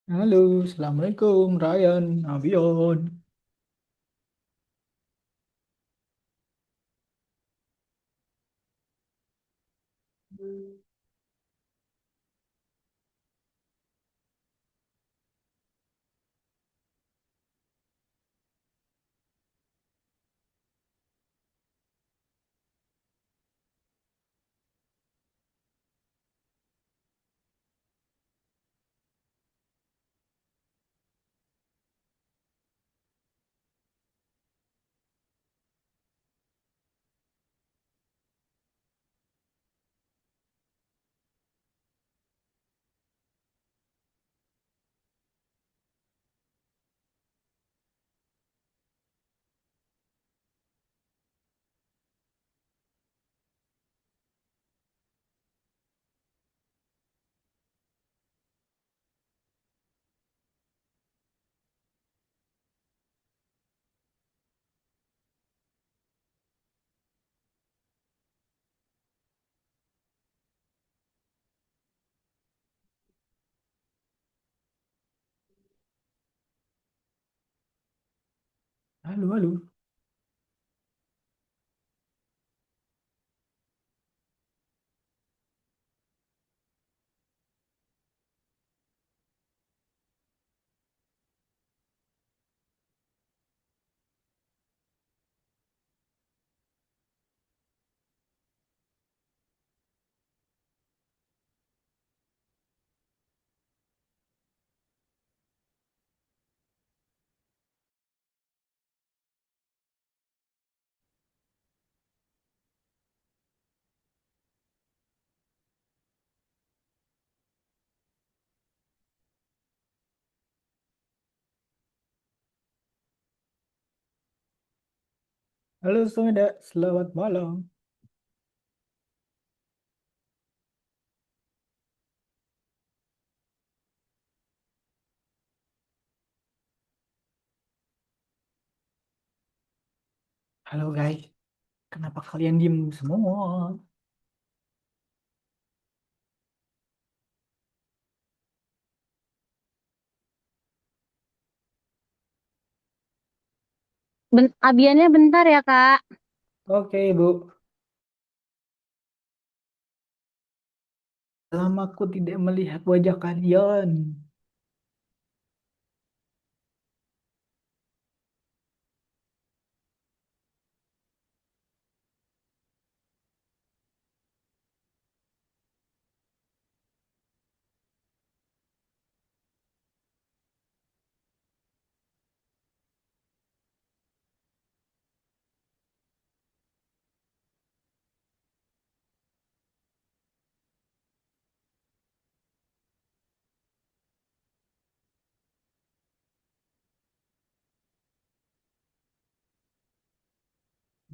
Halo, Assalamualaikum Ryan, Avion. Halo, halo. Halo, Sumeda. Selamat malam. Halo, guys. Kenapa kalian diem semua? Abiannya bentar ya, Kak. Oke, Ibu. Lama aku tidak melihat wajah kalian.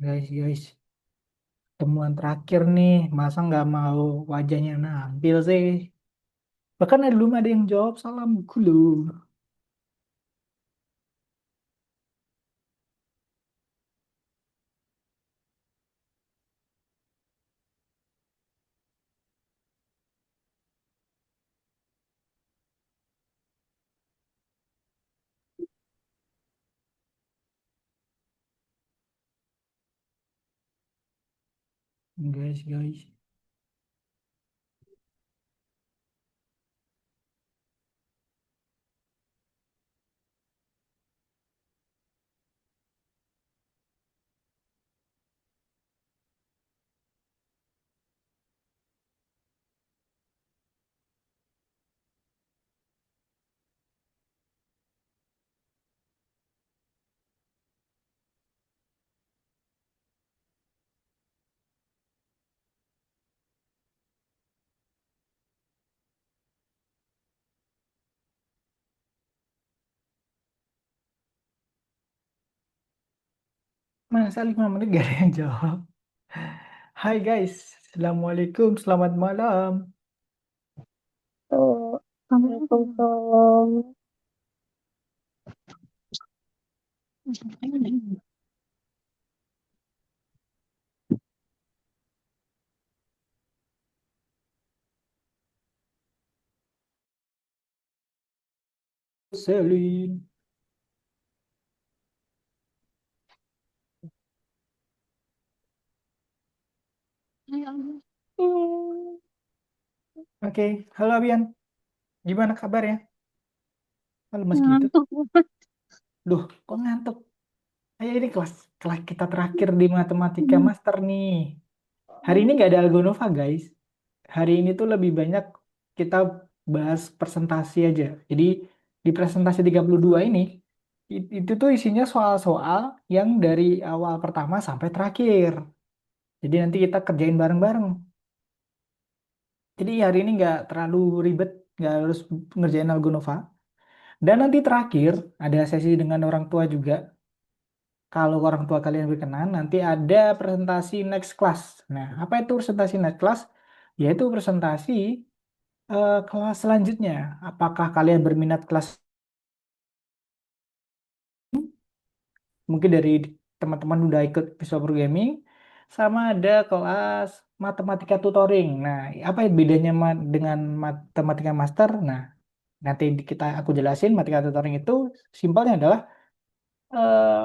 Guys. Temuan terakhir nih. Masa nggak mau wajahnya nampil sih? Bahkan belum ada yang jawab salamku loh. Guys. Masa 5 menit gak ada yang jawab? Hai guys, Assalamualaikum, selamat malam. Tuh, Waalaikumsalam. Selin. Oke, halo Abian. Gimana kabarnya? Kok lemes gitu? Ngantuk. Duh, kok ngantuk? Ayo ini kelas kelas kita terakhir di matematika master nih. Hari ini nggak ada Algonova, guys. Hari ini tuh lebih banyak kita bahas presentasi aja. Jadi di presentasi 32 ini, itu tuh isinya soal-soal yang dari awal pertama sampai terakhir. Jadi nanti kita kerjain bareng-bareng. Jadi hari ini nggak terlalu ribet, nggak harus ngerjain Algonova. Dan nanti terakhir ada sesi dengan orang tua juga. Kalau orang tua kalian berkenan, nanti ada presentasi next class. Nah, apa itu presentasi next class? Yaitu presentasi kelas selanjutnya. Apakah kalian berminat kelas mungkin dari teman-teman udah ikut Visual Programming, sama ada kelas matematika tutoring. Nah, apa bedanya dengan matematika master? Nah, nanti aku jelasin matematika tutoring itu simpelnya adalah eh,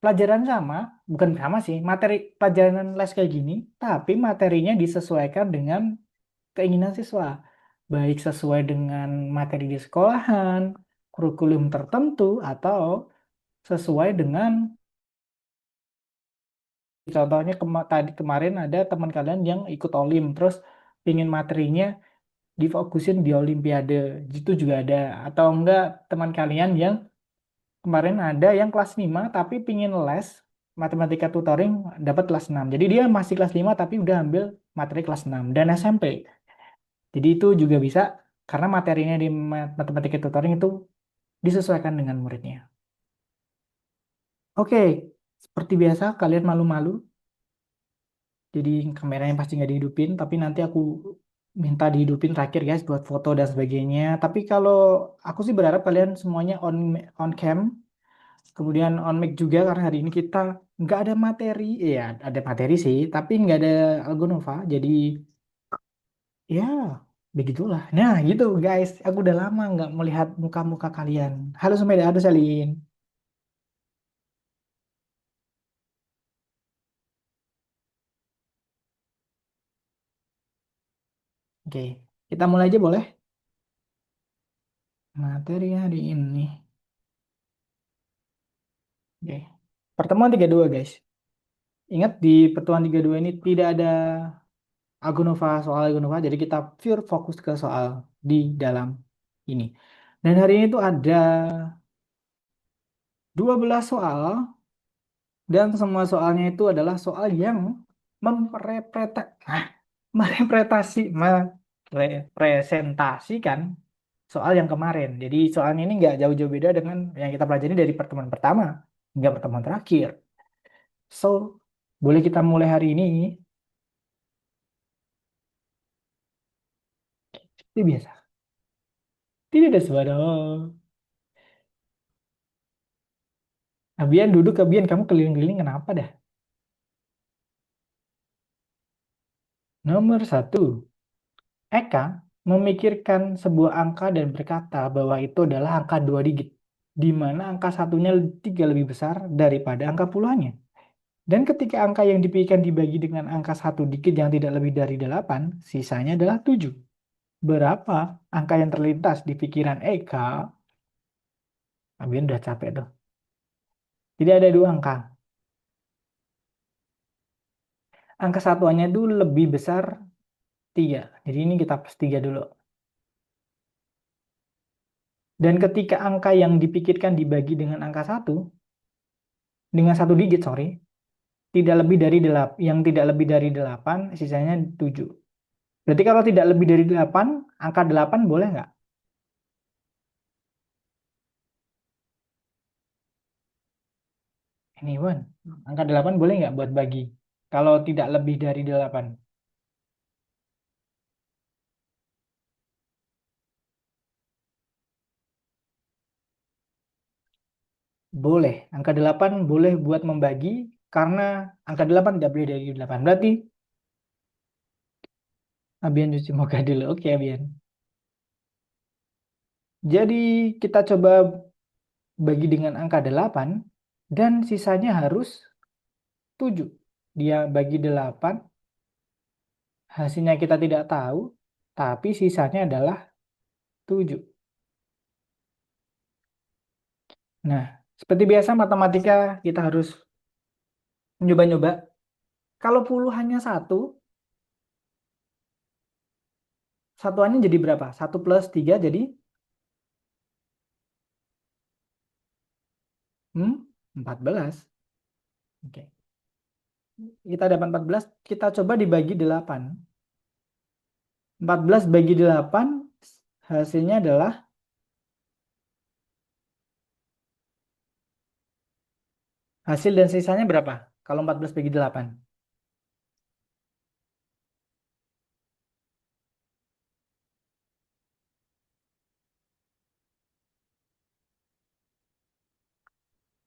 pelajaran sama, bukan sama sih, materi pelajaran les kayak gini, tapi materinya disesuaikan dengan keinginan siswa, baik sesuai dengan materi di sekolahan, kurikulum tertentu, atau sesuai dengan contohnya tadi kemarin ada teman kalian yang ikut Olim, terus ingin materinya difokusin di Olimpiade, itu juga ada, atau enggak teman kalian yang kemarin ada yang kelas 5 tapi pingin les matematika tutoring dapat kelas 6. Jadi dia masih kelas 5 tapi udah ambil materi kelas 6 dan SMP. Jadi itu juga bisa karena materinya di matematika tutoring itu disesuaikan dengan muridnya. Oke, seperti biasa kalian malu-malu. Jadi kameranya pasti nggak dihidupin, tapi nanti aku minta dihidupin terakhir guys buat foto dan sebagainya. Tapi kalau aku sih berharap kalian semuanya on cam. Kemudian on mic juga karena hari ini kita nggak ada materi, ya ada materi sih, tapi nggak ada Algonova. Jadi ya begitulah. Nah gitu guys, aku udah lama nggak melihat muka-muka kalian. Halo Sumeda, halo Salin. Oke, kita mulai aja boleh? Materi hari ini. Oke, pertemuan 32 guys. Ingat di pertemuan 32 ini tidak ada Algonova, soal Algonova, jadi kita pure fokus ke soal di dalam ini. Dan hari ini tuh ada 12 soal dan semua soalnya itu adalah soal yang memperepeta ah, merepretasi merepresentasikan soal yang kemarin. Jadi soalnya ini nggak jauh-jauh beda dengan yang kita pelajari dari pertemuan pertama hingga pertemuan terakhir. So, boleh kita mulai hari ini? Seperti biasa. Tidak ada suara. Abian duduk, Abian kamu keliling-keliling kenapa dah? Nomor satu. Eka memikirkan sebuah angka dan berkata bahwa itu adalah angka dua digit, di mana angka satunya tiga lebih besar daripada angka puluhannya. Dan ketika angka yang dipikirkan dibagi dengan angka satu digit yang tidak lebih dari 8, sisanya adalah 7. Berapa angka yang terlintas di pikiran Eka? Abian udah capek tuh. Tidak ada dua angka. Angka satuannya itu lebih besar 3. Jadi ini kita plus 3 dulu. Dan ketika angka yang dipikirkan dibagi dengan angka satu, dengan satu digit, sorry, tidak lebih dari 8, yang tidak lebih dari 8, sisanya 7. Berarti kalau tidak lebih dari 8, angka 8 boleh nggak? Ini Wan, angka 8 boleh nggak buat bagi? Kalau tidak lebih dari 8, boleh. Angka 8 boleh buat membagi karena angka 8 tidak boleh dari 8. Berarti Abian cuci muka dulu. Oke, Abian. Jadi kita coba bagi dengan angka 8 dan sisanya harus 7. Dia bagi 8, hasilnya kita tidak tahu, tapi sisanya adalah 7. Nah, seperti biasa matematika kita harus mencoba-nyoba. Kalau puluhannya satu, satuannya jadi berapa? 1 plus 3 jadi 14. Oke. Kita dapat 14, kita coba dibagi 8. 14 bagi 8, hasilnya adalah hasil dan sisanya berapa? Kalau 14 bagi 8.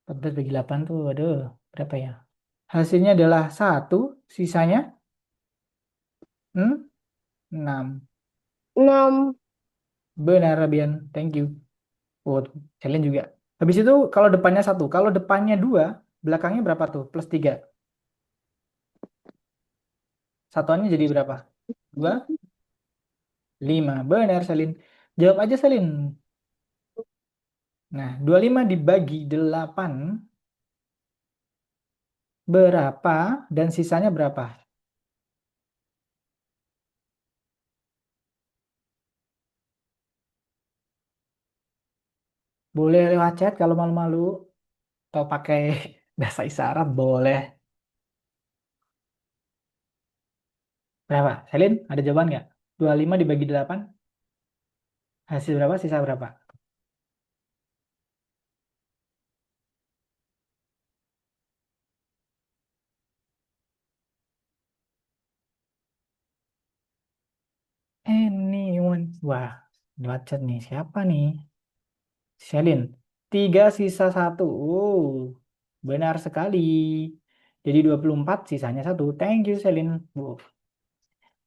14 bagi 8 tuh, aduh, berapa ya? Hasilnya adalah 1, sisanya 6. 6. Benar, Rabian. Thank you. Oh, kalian juga. Habis itu kalau depannya 1, kalau depannya 2, belakangnya berapa tuh? Plus 3. Satuannya jadi berapa? 2, 5. Benar, Salin. Jawab aja, Salin. Nah, 25 dibagi 8 berapa dan sisanya berapa? Boleh lewat chat kalau malu-malu atau pakai bahasa isyarat boleh. Berapa? Selin, ada jawaban nggak? 25 dibagi 8, hasil berapa, sisa berapa? Anyone? Wah, lewat chat nih. Siapa nih? Selin. 3 sisa 1. Oh, benar sekali. Jadi 24 sisanya 1. Thank you, Selin. Wow.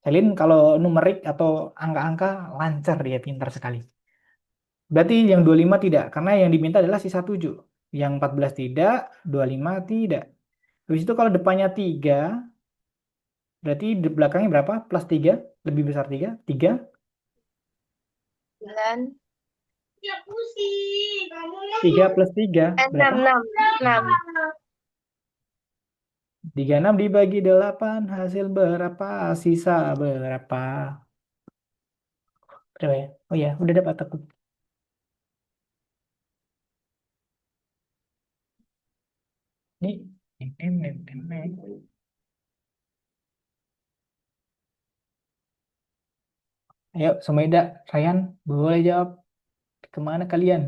Selin kalau numerik atau angka-angka lancar dia, pintar sekali. Berarti yang 25 tidak, karena yang diminta adalah sisa 7. Yang 14 tidak, 25 tidak. Habis itu kalau depannya 3, berarti di belakangnya berapa? Plus 3, lebih besar 3. 3, 9. 3 plus 3, berapa? 6, 6. 6. 36 dibagi 8, hasil berapa? Sisa berapa? Berapa ya? Oh ya, udah dapat aku. Ini. Ayo, Sumaida, Ryan, boleh jawab. Kemana kalian?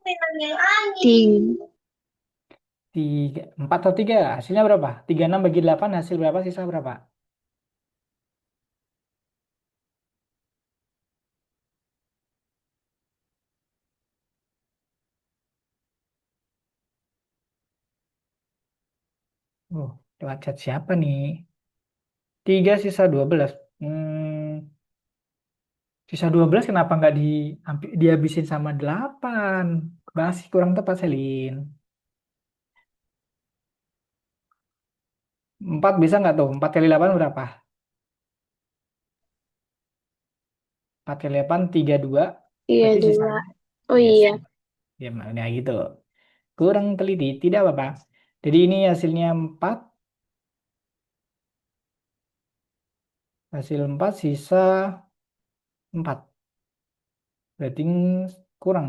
Tiga. 3, 4 atau 3? Hasilnya berapa? 36 bagi 8, hasil berapa? Sisa berapa? Oh, lewat chat siapa nih? 3 sisa 12. Sisa 12 kenapa nggak dihabisin sama 8? Masih kurang tepat, Selin. 4 bisa nggak tuh? 4 kali 8 berapa? 4 kali 8, 32. Iya, Berarti 2. sisanya. Oh Yes. iya. Ya, makanya gitu. Kurang teliti, tidak apa-apa. Jadi ini hasilnya 4. Hasil 4, sisa 4. Berarti kurang.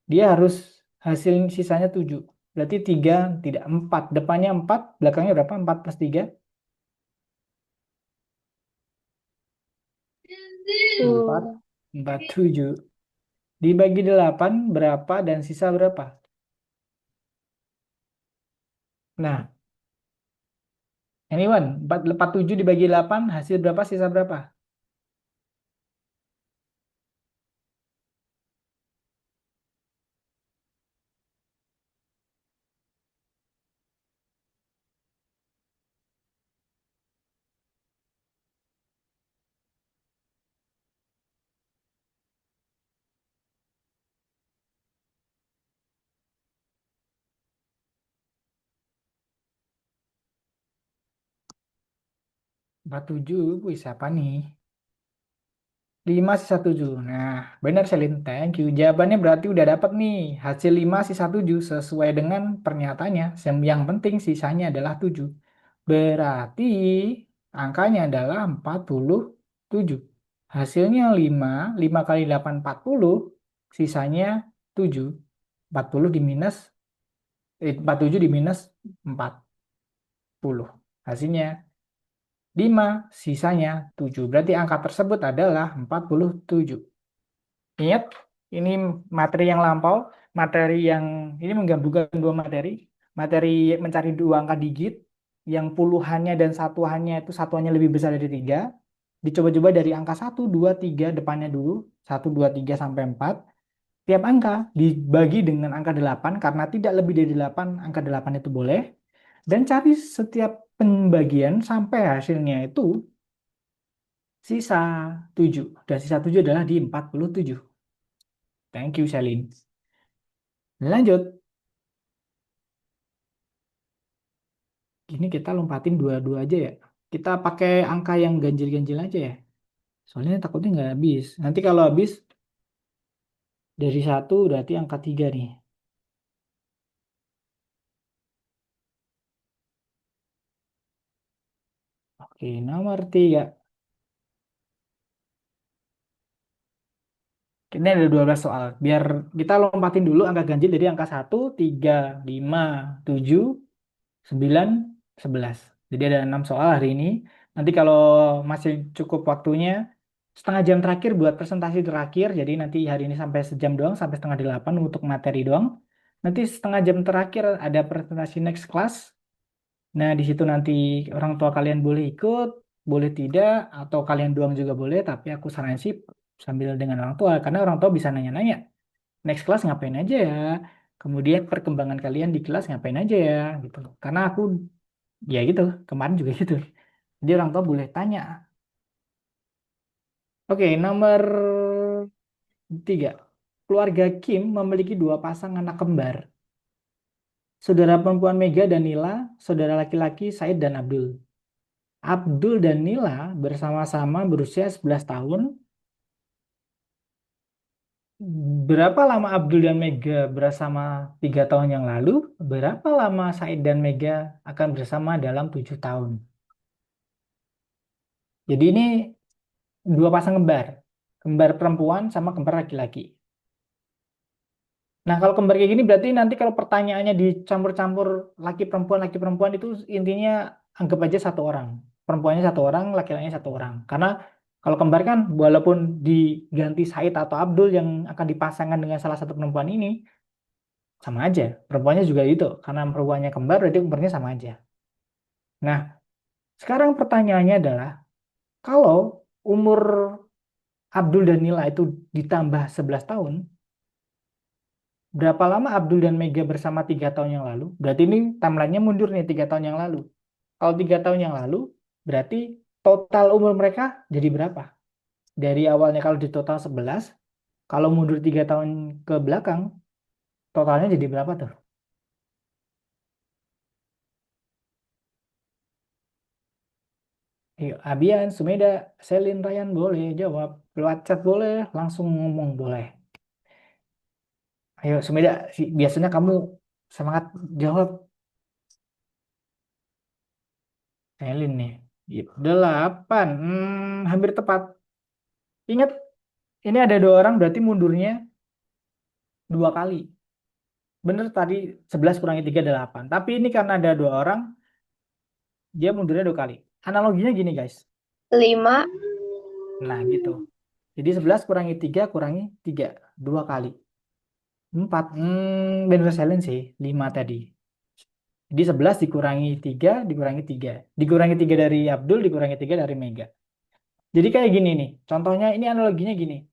Dia harus hasil sisanya 7. Berarti 3, tidak 4. Depannya 4, belakangnya berapa? 4 plus 3. 4, 4, 7. Dibagi 8 berapa dan sisa berapa? Nah, anyone, 47 dibagi 8 hasil berapa, sisa berapa? 47. Wih, siapa nih? 5 sisa 7. Nah, benar Selin. Thank you. Jawabannya berarti udah dapat nih. Hasil 5 sisa 7 sesuai dengan pernyataannya. Yang penting sisanya adalah 7. Berarti angkanya adalah 47. Hasilnya 5. 5 kali 8, 40. Sisanya 7. 40 di minus, 47 di minus 40. Hasilnya 5, sisanya 7. Berarti angka tersebut adalah 47. Ingat, ini materi yang lampau, materi yang ini menggabungkan dua materi. Materi mencari dua angka digit, yang puluhannya dan satuannya itu satuannya lebih besar dari 3. Dicoba-coba dari angka 1, 2, 3 depannya dulu. 1, 2, 3, sampai 4. Tiap angka dibagi dengan angka 8, karena tidak lebih dari 8, angka 8 itu boleh. Dan cari setiap pembagian sampai hasilnya itu sisa 7. Dan sisa 7 adalah di 47. Thank you, Shalin. Lanjut. Ini kita lompatin dua-dua aja ya. Kita pakai angka yang ganjil-ganjil aja ya. Soalnya takutnya nggak habis. Nanti kalau habis dari 1 berarti angka 3 nih. Oke, nomor 3. Ini ada 12 soal. Biar kita lompatin dulu angka ganjil dari angka 1, 3, 5, 7, 9, 11. Jadi ada 6 soal hari ini. Nanti kalau masih cukup waktunya, setengah jam terakhir buat presentasi terakhir. Jadi nanti hari ini sampai sejam doang, sampai setengah 8 untuk materi doang. Nanti setengah jam terakhir ada presentasi next class. Nah, di situ nanti orang tua kalian boleh ikut, boleh tidak, atau kalian doang juga boleh. Tapi aku saranin sih sambil dengan orang tua, karena orang tua bisa nanya-nanya, next class ngapain aja ya? Kemudian perkembangan kalian di kelas ngapain aja ya? Gitu. Karena aku, ya gitu, kemarin juga gitu. Jadi orang tua boleh tanya. Oke, nomor 3. Keluarga Kim memiliki dua pasang anak kembar. Saudara perempuan Mega dan Nila, saudara laki-laki Said dan Abdul. Abdul dan Nila bersama-sama berusia 11 tahun. Berapa lama Abdul dan Mega bersama 3 tahun yang lalu? Berapa lama Said dan Mega akan bersama dalam 7 tahun? Jadi ini dua pasang kembar. Kembar perempuan sama kembar laki-laki. Nah, kalau kembar kayak gini berarti nanti kalau pertanyaannya dicampur-campur laki perempuan itu intinya anggap aja satu orang. Perempuannya satu orang, laki-lakinya satu orang. Karena kalau kembar kan walaupun diganti Said atau Abdul yang akan dipasangkan dengan salah satu perempuan ini, sama aja. Perempuannya juga itu. Karena perempuannya kembar berarti umurnya sama aja. Nah, sekarang pertanyaannya adalah kalau umur Abdul dan Nila itu ditambah 11 tahun, berapa lama Abdul dan Mega bersama 3 tahun yang lalu? Berarti ini timelinenya mundur nih 3 tahun yang lalu. Kalau 3 tahun yang lalu, berarti total umur mereka jadi berapa? Dari awalnya kalau di total 11, kalau mundur 3 tahun ke belakang, totalnya jadi berapa tuh? Ayo, Abian, Sumeda, Selin, Ryan boleh jawab. Lewat chat boleh, langsung ngomong boleh. Ayo, Sumeda, biasanya kamu semangat jawab. Selin nih. Gitu. 8. Hampir tepat. Ingat, ini ada 2 orang berarti mundurnya 2 kali. Bener tadi 11 kurangi 3 8. Tapi ini karena ada 2 orang, dia mundurnya 2 kali. Analoginya gini guys. 5. Nah gitu. Jadi 11 kurangi 3 kurangi 3. 2 kali. 4. Bener Selen sih. 5 tadi. Jadi 11 dikurangi 3 dikurangi 3. Dikurangi 3 dari Abdul, dikurangi 3 dari Mega. Jadi kayak gini nih. Contohnya ini analoginya gini.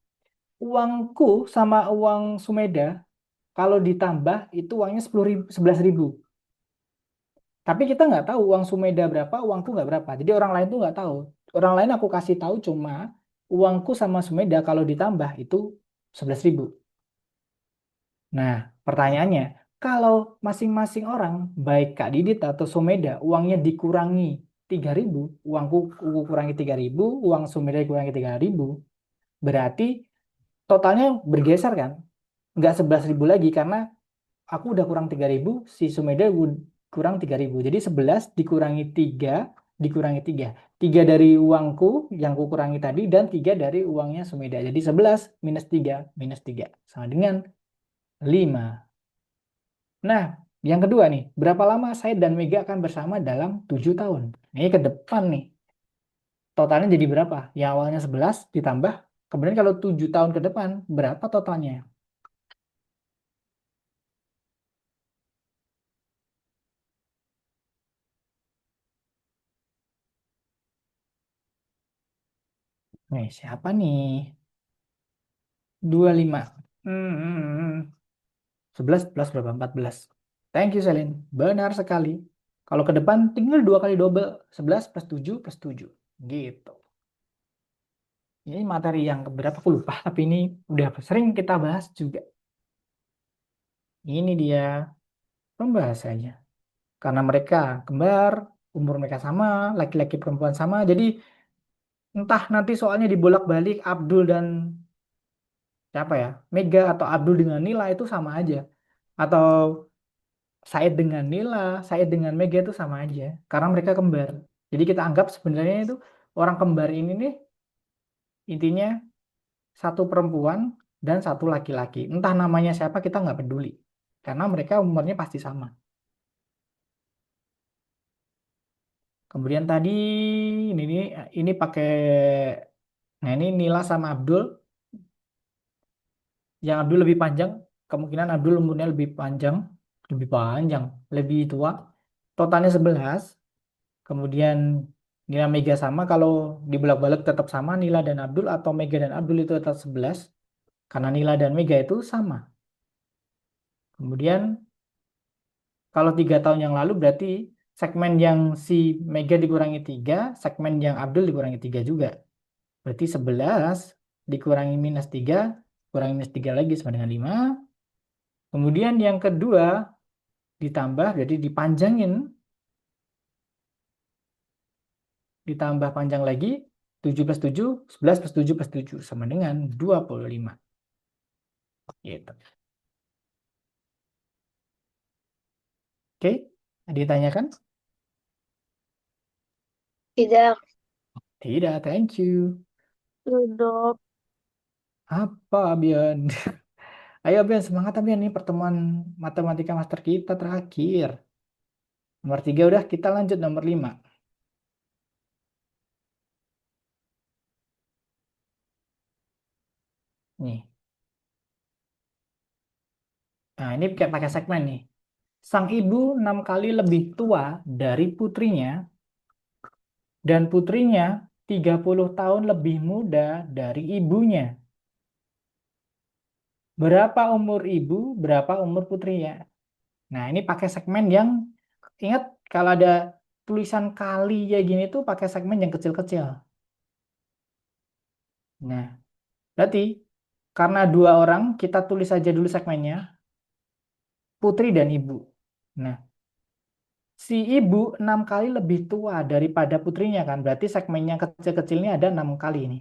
Uangku sama uang Sumeda kalau ditambah itu uangnya 10.000, 11.000. Tapi kita nggak tahu uang Sumeda berapa, uangku nggak berapa. Jadi orang lain tuh nggak tahu. Orang lain aku kasih tahu cuma uangku sama Sumeda kalau ditambah itu 11.000. Nah, pertanyaannya, kalau masing-masing orang, baik Kak Didit atau Sumeda, uangnya dikurangi. 3.000, uangku aku kurangi 3.000, uang Sumeda kurangi 3.000, berarti totalnya bergeser kan? Nggak 11.000 lagi karena aku udah kurang 3.000, si Sumeda kurang 3.000. Jadi 11 dikurangi 3, dikurangi 3. 3 dari uangku yang ku kurangi tadi dan 3 dari uangnya Sumeda. Jadi 11 minus 3 sama dengan 5. Nah, yang kedua nih, berapa lama saya dan Mega akan bersama dalam 7 tahun? Ini ke depan nih. Totalnya jadi berapa? Yang awalnya 11 ditambah, kemudian kalau 7 tahun ke depan, berapa totalnya? Nih, siapa nih? 25. 11 plus berapa? 14. Thank you, Selin. Benar sekali. Kalau ke depan tinggal 2 kali double. 11 plus 7 plus 7. Gitu. Ini materi yang keberapa aku lupa, tapi ini udah sering kita bahas juga. Ini dia pembahasannya. Karena mereka kembar, umur mereka sama, laki-laki perempuan sama, jadi entah nanti soalnya dibolak-balik Abdul dan siapa ya, Mega atau Abdul dengan Nila itu sama aja. Atau Said dengan Nila, Said dengan Mega itu sama aja. Karena mereka kembar. Jadi kita anggap sebenarnya itu orang kembar ini nih intinya satu perempuan dan satu laki-laki. Entah namanya siapa kita nggak peduli. Karena mereka umurnya pasti sama. Kemudian tadi ini pakai, nah ini Nila sama Abdul. Yang Abdul lebih panjang, kemungkinan Abdul umurnya lebih tua. Totalnya 11. Kemudian Nila Mega sama, kalau dibolak-balik tetap sama Nila dan Abdul, atau Mega dan Abdul itu tetap 11 karena Nila dan Mega itu sama. Kemudian kalau 3 tahun yang lalu berarti segmen yang si Mega dikurangi 3, segmen yang Abdul dikurangi 3 juga. Berarti 11 dikurangi minus 3, kurangi minus 3 lagi sama dengan 5. Kemudian yang kedua ditambah, jadi dipanjangin, ditambah panjang lagi, 7 plus 7, 11 plus 7 plus 7 sama dengan 25. Gitu. Oke, ditanyakan? Tidak. Tidak, thank you. Duduk. Apa, Bian? Ayo, Bian, semangat, Bian. Ini pertemuan matematika master kita terakhir. Nomor 3 udah, kita lanjut nomor 5. Nih. Nah, ini pakai segmen nih. Sang ibu 6 kali lebih tua dari putrinya, dan putrinya 30 tahun lebih muda dari ibunya. Berapa umur ibu, berapa umur putrinya? Nah, ini pakai segmen yang, ingat kalau ada tulisan kali ya gini tuh pakai segmen yang kecil-kecil. Nah, berarti karena dua orang, kita tulis aja dulu segmennya, putri dan ibu. Nah, si ibu 6 kali lebih tua daripada putrinya kan, berarti segmennya kecil-kecilnya ada 6 kali ini.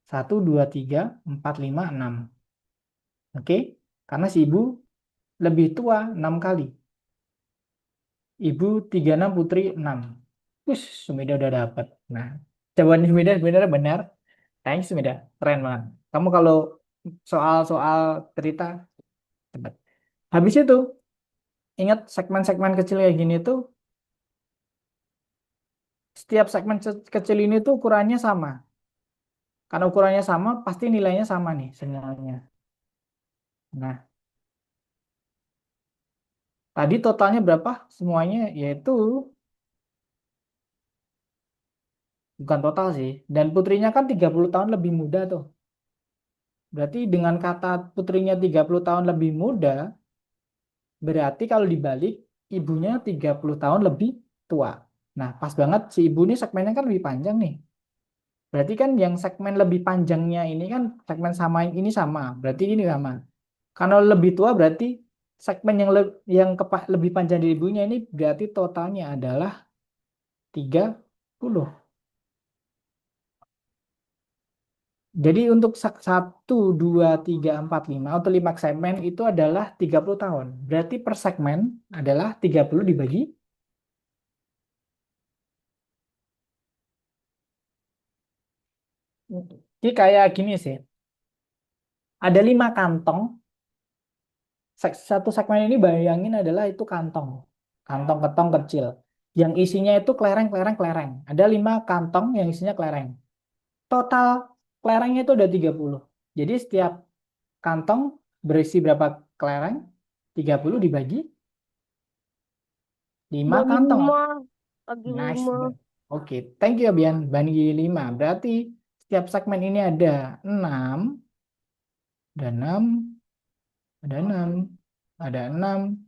1, 2, 3, 4, 5, 6. Oke? Karena si ibu lebih tua 6 kali. Ibu 36, putri 6. Sumida udah dapat. Nah, jawaban Sumida benar benar. Thanks Sumida. Keren banget. Kamu kalau soal-soal cerita cepat. Habis itu, ingat segmen-segmen kecil kayak gini tuh, setiap segmen kecil ini tuh ukurannya sama. Karena ukurannya sama, pasti nilainya sama nih semuanya. Nah, tadi totalnya berapa? Semuanya yaitu, bukan total sih. Dan putrinya kan 30 tahun lebih muda tuh. Berarti dengan kata putrinya 30 tahun lebih muda, berarti kalau dibalik, ibunya 30 tahun lebih tua. Nah, pas banget si ibu ini segmennya kan lebih panjang nih. Berarti kan yang segmen lebih panjangnya ini kan segmen sama ini sama. Berarti ini sama. Kalau lebih tua berarti segmen yang lebih panjang dari ibunya ini berarti totalnya adalah 30. Jadi untuk 1, 2, 3, 4, 5 atau 5 segmen itu adalah 30 tahun. Berarti per segmen adalah 30 dibagi. Jadi kayak gini sih. Ada 5 kantong. Satu segmen ini bayangin adalah itu kantong. Kantong-kantong kecil. Yang isinya itu kelereng, kelereng, kelereng. Ada 5 kantong yang isinya kelereng. Total kelerengnya itu ada 30. Jadi setiap kantong berisi berapa kelereng? 30 dibagi 5 Bagi kantong. 5. Bagi Nice. 5. Oke, thank you Bian. Bagi 5. Berarti setiap segmen ini ada 6, ada 6, ada 6, ada 6,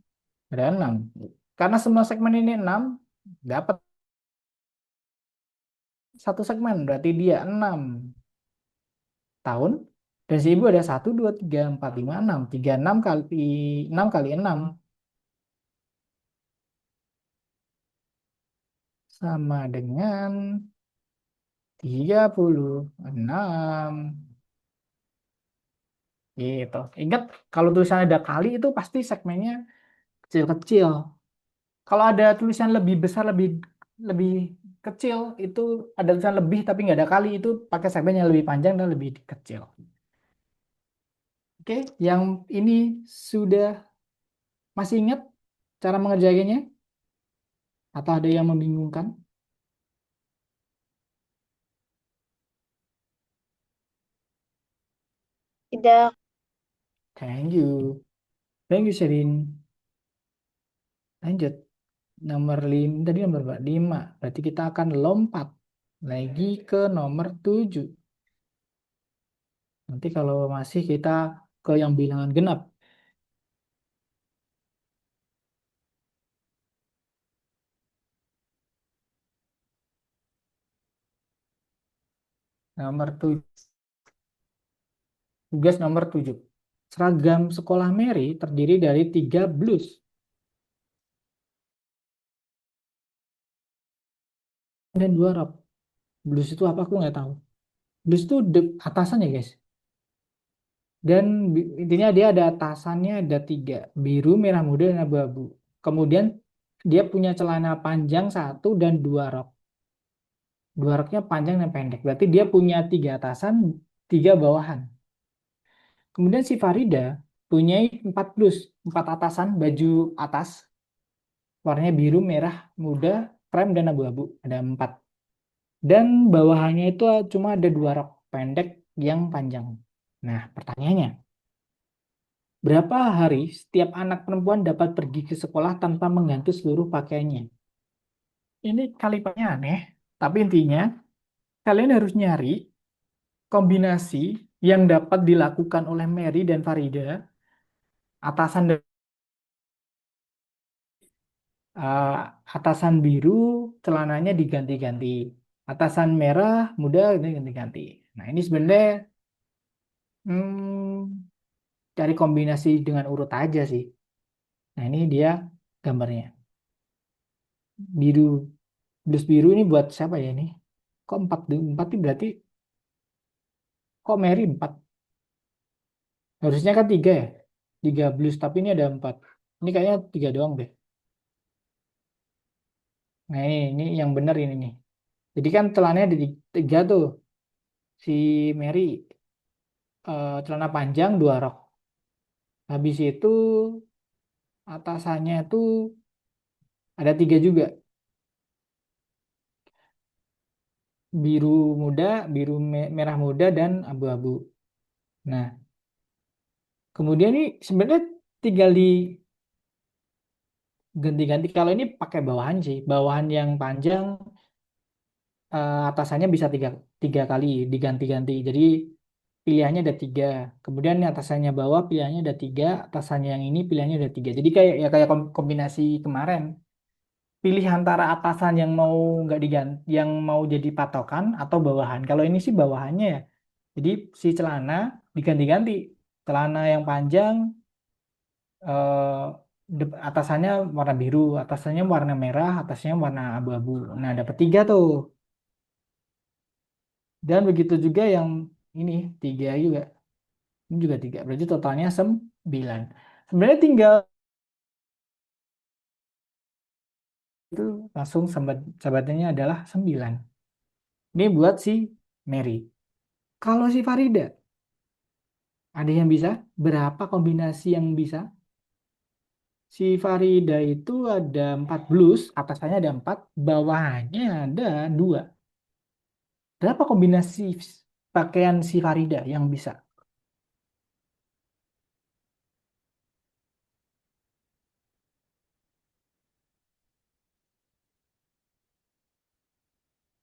ada 6. Karena semua segmen ini 6, dapat satu segmen. Berarti dia 6 tahun. Dan si ibu ada 1, 2, 3, 4, 5, 6. 36 kali 6 kali 6 sama dengan 36. Gitu. Ingat, kalau tulisannya ada kali itu pasti segmennya kecil-kecil. Kalau ada tulisan lebih besar, lebih lebih kecil, itu ada tulisan lebih tapi nggak ada kali, itu pakai segmen yang lebih panjang dan lebih kecil. Oke, yang ini sudah masih ingat cara mengerjakannya? Atau ada yang membingungkan? Tidak. Thank you. Thank you, Sherin. Lanjut. Nomor 5, tadi nomor berapa? 5. Berarti kita akan lompat lagi ke nomor 7. Nanti kalau masih kita ke yang bilangan genap. Nomor 7. Tugas nomor 7. Seragam sekolah Mary terdiri dari 3 blus dan 2 rok. Blus itu apa? Aku nggak tahu. Blus itu atasan ya, guys. Dan intinya dia ada atasannya ada 3. Biru, merah muda, dan abu-abu. Kemudian dia punya celana panjang 1 dan 2 rok. 2 roknya panjang dan pendek. Berarti dia punya 3 atasan, 3 bawahan. Kemudian si Farida punya 4 blus, 4 atasan, baju atas. Warnanya biru, merah, muda, krem, dan abu-abu. Ada 4. Dan bawahannya itu cuma ada 2 rok pendek yang panjang. Nah, pertanyaannya, berapa hari setiap anak perempuan dapat pergi ke sekolah tanpa mengganti seluruh pakaiannya? Ini kalimatnya aneh, tapi intinya kalian harus nyari kombinasi yang dapat dilakukan oleh Mary dan Farida, atasan eh, atasan biru, celananya diganti-ganti. Atasan merah, muda, ini ganti-ganti. Nah, ini sebenarnya cari kombinasi dengan urut aja sih. Nah, ini dia gambarnya. Biru, blus biru ini buat siapa ya ini? Kok 4, 4 ini berarti, kok Mary 4? Harusnya kan 3 ya? 3 blus, tapi ini ada 4. Ini kayaknya 3 doang deh. Nah, ini yang benar ini nih. Jadi kan celananya ada 3 tuh. Si Mary celana panjang, 2 rok. Habis itu atasannya itu ada 3 juga. Biru muda, biru merah muda, dan abu-abu. Nah, kemudian ini sebenarnya tinggal diganti-ganti. Kalau ini pakai bawahan sih. Bawahan yang panjang, atasannya bisa tiga kali diganti-ganti. Jadi pilihannya ada 3. Kemudian yang atasannya bawah pilihannya ada 3. Atasannya yang ini pilihannya ada 3. Jadi kayak ya kayak kombinasi kemarin. Pilih antara atasan yang mau nggak diganti, yang mau jadi patokan atau bawahan. Kalau ini sih bawahannya ya. Jadi si celana diganti-ganti. Celana yang panjang, eh, Atasannya warna biru, atasannya warna merah, atasnya warna abu-abu. Nah, dapat tiga tuh. Dan begitu juga yang ini tiga juga. Ini juga tiga. Berarti totalnya 9. Sebenarnya tinggal itu langsung sahabatnya adalah 9. Ini buat si Mary. Kalau si Farida, ada yang bisa? Berapa kombinasi yang bisa? Si Farida itu ada 4 blus, atasannya ada 4, bawahannya ada 2. Berapa kombinasi pakaian si Farida yang bisa?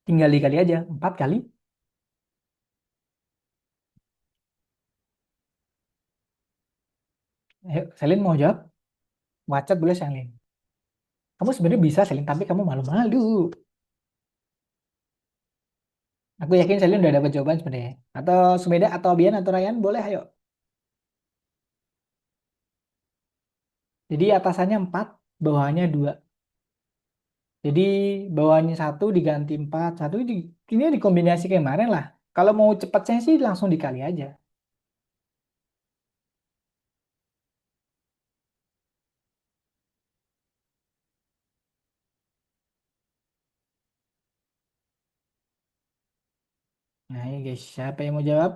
Tinggal dikali aja, 4 kali. Ayo, Selin mau jawab? WhatsApp boleh Selin. Kamu sebenarnya bisa Selin, tapi kamu malu-malu. Aku yakin Selin udah dapat jawaban sebenarnya. Atau Sumeda, atau Bian, atau Ryan, boleh ayo. Jadi atasannya 4, bawahnya 2. Jadi bawahnya 1 diganti 4, ini dikombinasi kayak kemarin lah. Kalau mau cepatnya sih langsung dikali aja. Nah, ini guys, siapa yang mau jawab?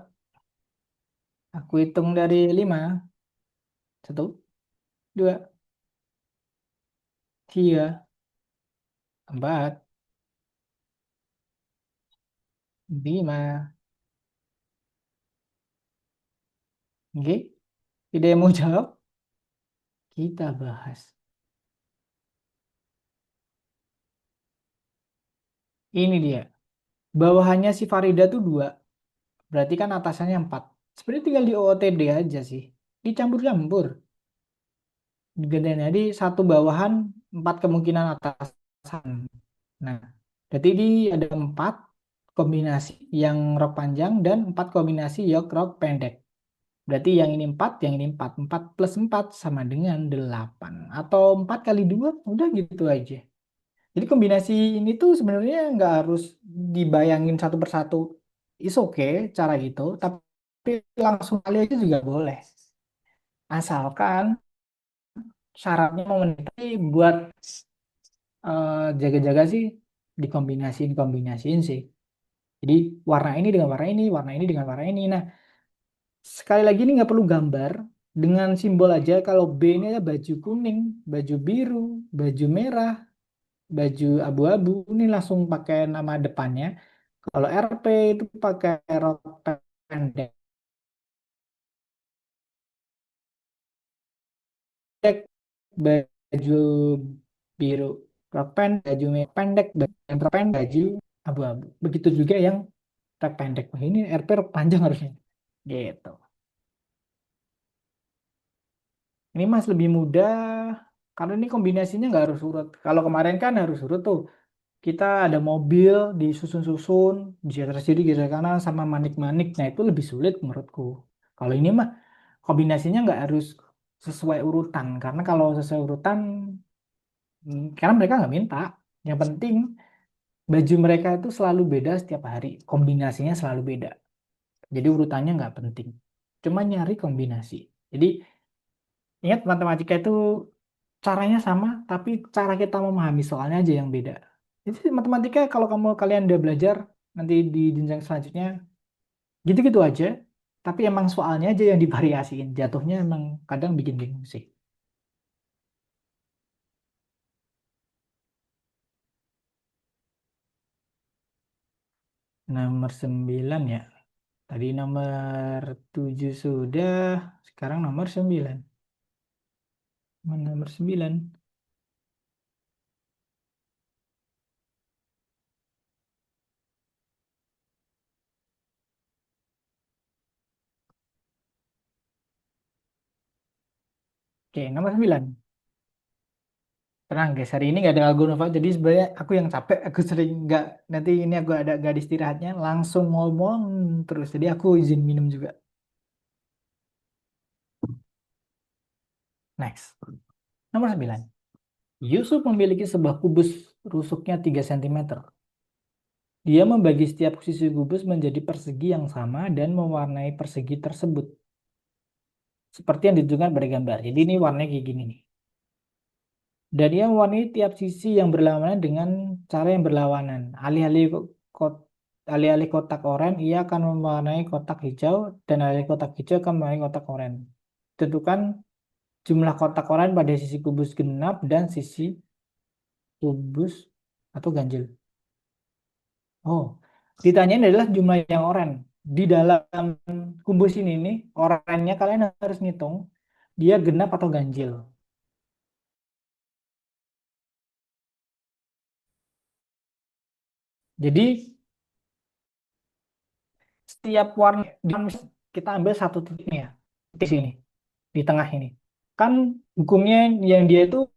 Aku hitung dari 5. 1, 2, 3, 4, 5. Oke, tidak yang mau jawab? Kita bahas. Ini dia. Bawahannya si Farida tuh 2. Berarti kan atasannya 4. Sebenarnya tinggal di OOTD aja sih. Dicampur-campur. Digandain. Jadi satu bawahan, 4 kemungkinan atasan. Nah, berarti ini ada 4 kombinasi yang rok panjang dan 4 kombinasi yok rok pendek. Berarti yang ini 4, yang ini 4. 4 plus 4 sama dengan 8. Atau 4 kali 2, udah gitu aja. Jadi kombinasi ini tuh sebenarnya nggak harus dibayangin satu persatu. Is okay cara gitu, tapi langsung kali aja juga boleh. Asalkan syaratnya memenuhi buat jaga-jaga sih dikombinasiin sih. Jadi warna ini dengan warna ini, warna ini dengan warna ini. Nah, sekali lagi ini nggak perlu gambar. Dengan simbol aja kalau B ini ada baju kuning, baju biru, baju merah, baju abu-abu, ini langsung pakai nama depannya. Kalau RP itu pakai rok pendek, baju biru, rok pendek, baju pendek, dan rok pendek, baju abu-abu. Begitu juga yang rok pendek. Wah, ini RP rok panjang harusnya. Gitu. Ini Mas lebih mudah karena ini kombinasinya nggak harus urut. Kalau kemarin kan harus urut tuh. Kita ada mobil disusun-susun, geser kiri, geser kanan sama manik-manik. Nah, itu lebih sulit menurutku. Kalau ini mah kombinasinya nggak harus sesuai urutan. Karena kalau sesuai urutan, karena mereka nggak minta. Yang penting baju mereka itu selalu beda setiap hari. Kombinasinya selalu beda. Jadi urutannya nggak penting. Cuma nyari kombinasi. Jadi ingat matematika itu caranya sama, tapi cara kita memahami soalnya aja yang beda. Jadi matematika kalau kalian udah belajar nanti di jenjang selanjutnya gitu-gitu aja, tapi emang soalnya aja yang divariasiin. Jatuhnya emang kadang bikin bingung sih. Nomor 9 ya. Tadi nomor 7 sudah, sekarang nomor 9. Nomor 9. Oke, nomor 9. Tenang guys, hari ini nggak ada Algo Nova, jadi sebenarnya aku yang capek, aku sering nggak, nanti ini aku ada nggak ada istirahatnya, langsung ngomong terus. Jadi aku izin minum juga. Next. Nomor 9. Yusuf memiliki sebuah kubus rusuknya 3 cm. Dia membagi setiap sisi kubus menjadi persegi yang sama dan mewarnai persegi tersebut. Seperti yang ditunjukkan pada gambar. Jadi ini warnanya kayak gini nih. Dan ia mewarnai tiap sisi yang berlawanan dengan cara yang berlawanan. Alih-alih kotak oranye, ia akan mewarnai kotak hijau, dan alih kotak hijau akan mewarnai kotak oranye. Tentukan jumlah kotak oranye pada sisi kubus genap dan sisi kubus atau ganjil. Oh, ditanyain adalah jumlah yang oranye. Di dalam kubus ini nih, oranye kalian harus ngitung dia genap atau ganjil. Jadi setiap warna kita ambil satu titiknya, titik sini di tengah ini. Kan hukumnya yang dia itu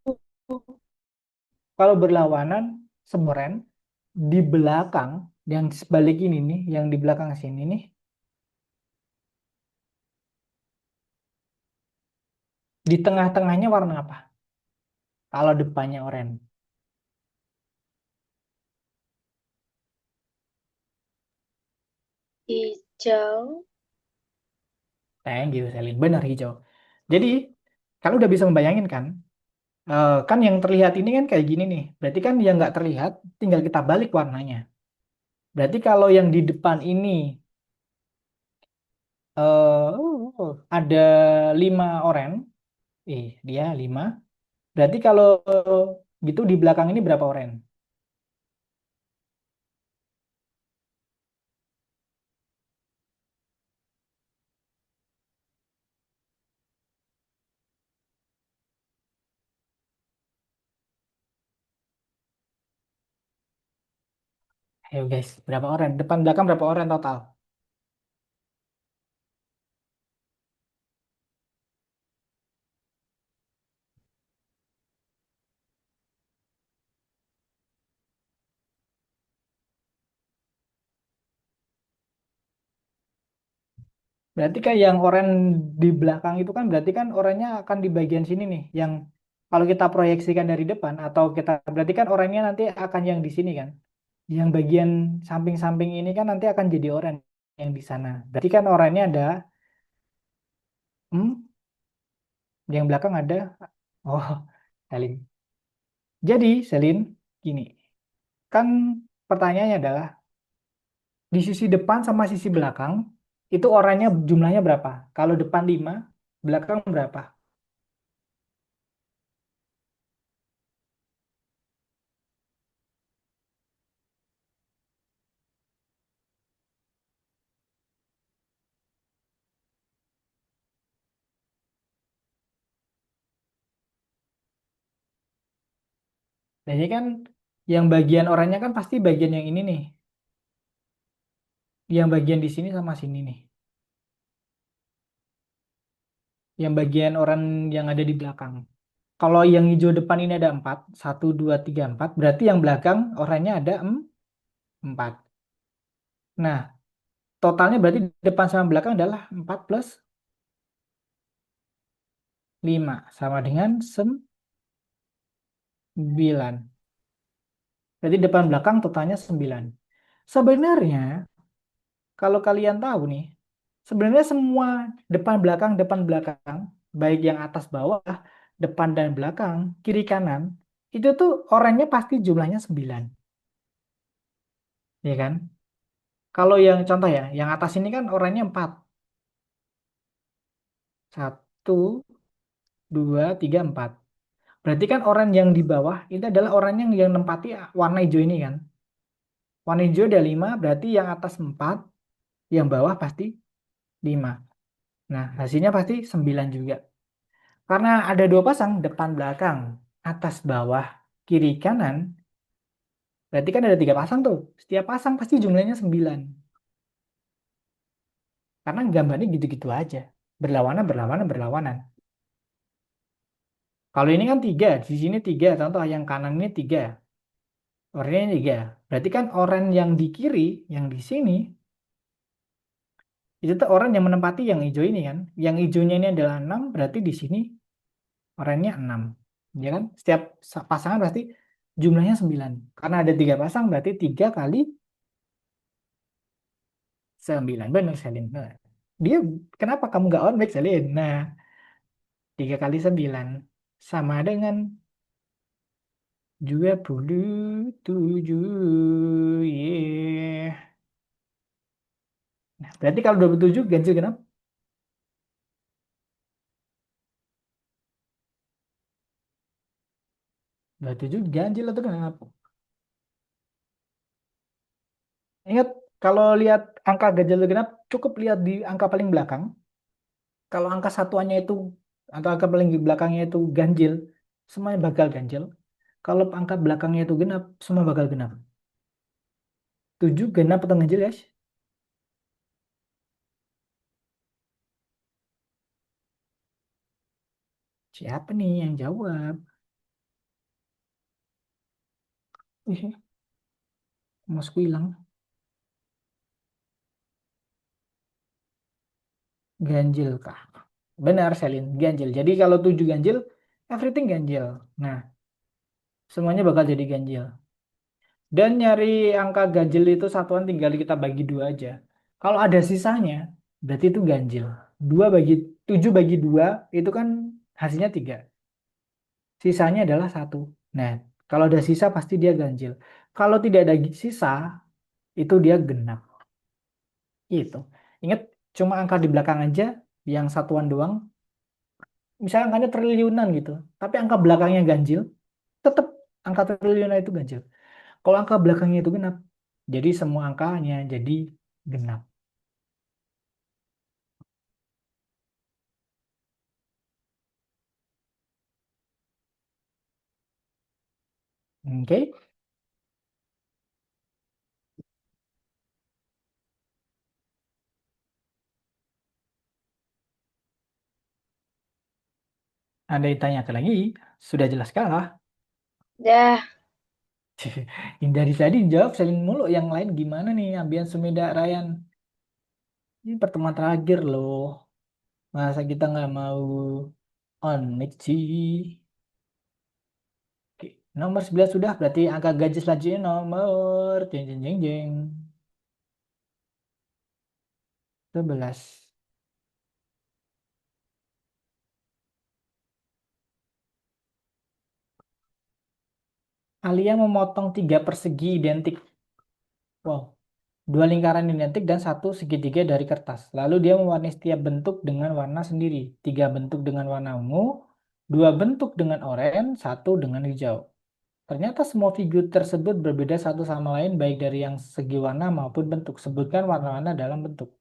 kalau berlawanan semeren di belakang yang sebalik ini nih, yang di belakang sini nih, di tengah-tengahnya warna apa? Kalau depannya oranye. Hijau. Thank you, Selin. Benar hijau. Jadi, kalau udah bisa membayangin kan, kan yang terlihat ini kan kayak gini nih. Berarti kan yang nggak terlihat, tinggal kita balik warnanya. Berarti kalau yang di depan ini ada 5 oranye, dia 5. Berarti kalau gitu di belakang ini berapa oranye? Ayo guys, berapa oranye? Depan belakang berapa oranye total? Berarti kan yang oranye di belakang itu kan berarti kan oranye akan di bagian sini nih, yang kalau kita proyeksikan dari depan atau kita berarti kan oranye nanti akan yang di sini kan. Yang bagian samping-samping ini kan nanti akan jadi oranye yang di sana. Berarti kan oranye ada, hmm, yang belakang ada. Oh, Selin. Jadi, Selin, gini. Kan pertanyaannya adalah di sisi depan sama sisi belakang itu oranye jumlahnya berapa? Kalau depan 5, belakang berapa? Jadi kan yang bagian oranye kan pasti bagian yang ini nih. Yang bagian di sini sama sini nih. Yang bagian oranye yang ada di belakang. Kalau yang hijau depan ini ada 4, 1, 2, 3, 4. Berarti yang belakang oranye ada 4. Nah, totalnya berarti depan sama belakang adalah 4 plus 5. Sama dengan 9. Berarti depan belakang totalnya 9. Sebenarnya, kalau kalian tahu nih, sebenarnya semua depan belakang, baik yang atas bawah, depan dan belakang, kiri kanan, itu tuh oranye pasti jumlahnya 9. Ya kan? Kalau yang contoh ya, yang atas ini kan oranye 4. 1, 2, 3, 4. Berarti kan oranye yang di bawah itu adalah oranye yang nempati warna hijau ini kan. Warna hijau ada 5, berarti yang atas 4, yang bawah pasti 5. Nah, hasilnya pasti 9 juga. Karena ada 2 pasang, depan belakang, atas bawah, kiri kanan, berarti kan ada 3 pasang tuh. Setiap pasang pasti jumlahnya 9. Karena gambarnya gitu-gitu aja. Berlawanan, berlawanan, berlawanan. Kalau ini kan 3, di sini 3, contoh yang kanan ini 3. Oranye 3. Berarti kan oranye yang di kiri, yang di sini, itu tuh oranye yang menempati yang hijau ini kan. Yang hijaunya ini adalah 6, berarti di sini oranye 6. Ya kan? Setiap pasangan pasti jumlahnya 9. Karena ada 3 pasang, berarti 3 kali 9. Benar, Selin. Nah, dia, kenapa kamu nggak on back, Selin? Nah, 3 kali 9 sama dengan 27. Yeah. Nah, berarti kalau 27 ganjil genap, 27 ganjil atau genap. Ingat, kalau lihat angka ganjil atau genap, cukup lihat di angka paling belakang. Kalau angka satuannya itu, atau angka paling di belakangnya itu ganjil, semuanya bakal ganjil. Kalau angka belakangnya itu genap, semua bakal genap. 7 genap atau ganjil, guys? Siapa nih yang jawab? Ih, masku hilang. Ganjil kah? Benar, Selin. Ganjil. Jadi kalau 7 ganjil, everything ganjil. Nah, semuanya bakal jadi ganjil. Dan nyari angka ganjil itu satuan tinggal kita bagi 2 aja. Kalau ada sisanya, berarti itu ganjil. 7 bagi 2 itu kan hasilnya 3. Sisanya adalah 1. Nah, kalau ada sisa pasti dia ganjil. Kalau tidak ada sisa, itu dia genap. Itu. Ingat, cuma angka di belakang aja yang satuan doang. Misalnya angkanya triliunan gitu. Tapi angka belakangnya ganjil, tetap angka triliunan itu ganjil. Kalau angka belakangnya itu genap, jadi semua angkanya jadi genap. Oke, Anda ditanyakan lagi, sudah jelas kalah. Dah. Yang dari tadi jawab saling mulu, yang lain gimana nih? Ambian Sumida Ryan. Ini pertemuan terakhir loh. Masa kita nggak mau on next sih? Oke, nomor 11 sudah, berarti angka gaji selanjutnya nomor jeng jeng jeng jeng 11. Alia memotong 3 persegi identik. Wow. 2 lingkaran identik dan 1 segitiga dari kertas. Lalu dia mewarnai setiap bentuk dengan warna sendiri. 3 bentuk dengan warna ungu, 2 bentuk dengan oranye, 1 dengan hijau. Ternyata semua figur tersebut berbeda satu sama lain baik dari yang segi warna maupun bentuk. Sebutkan warna-warna dalam bentuk.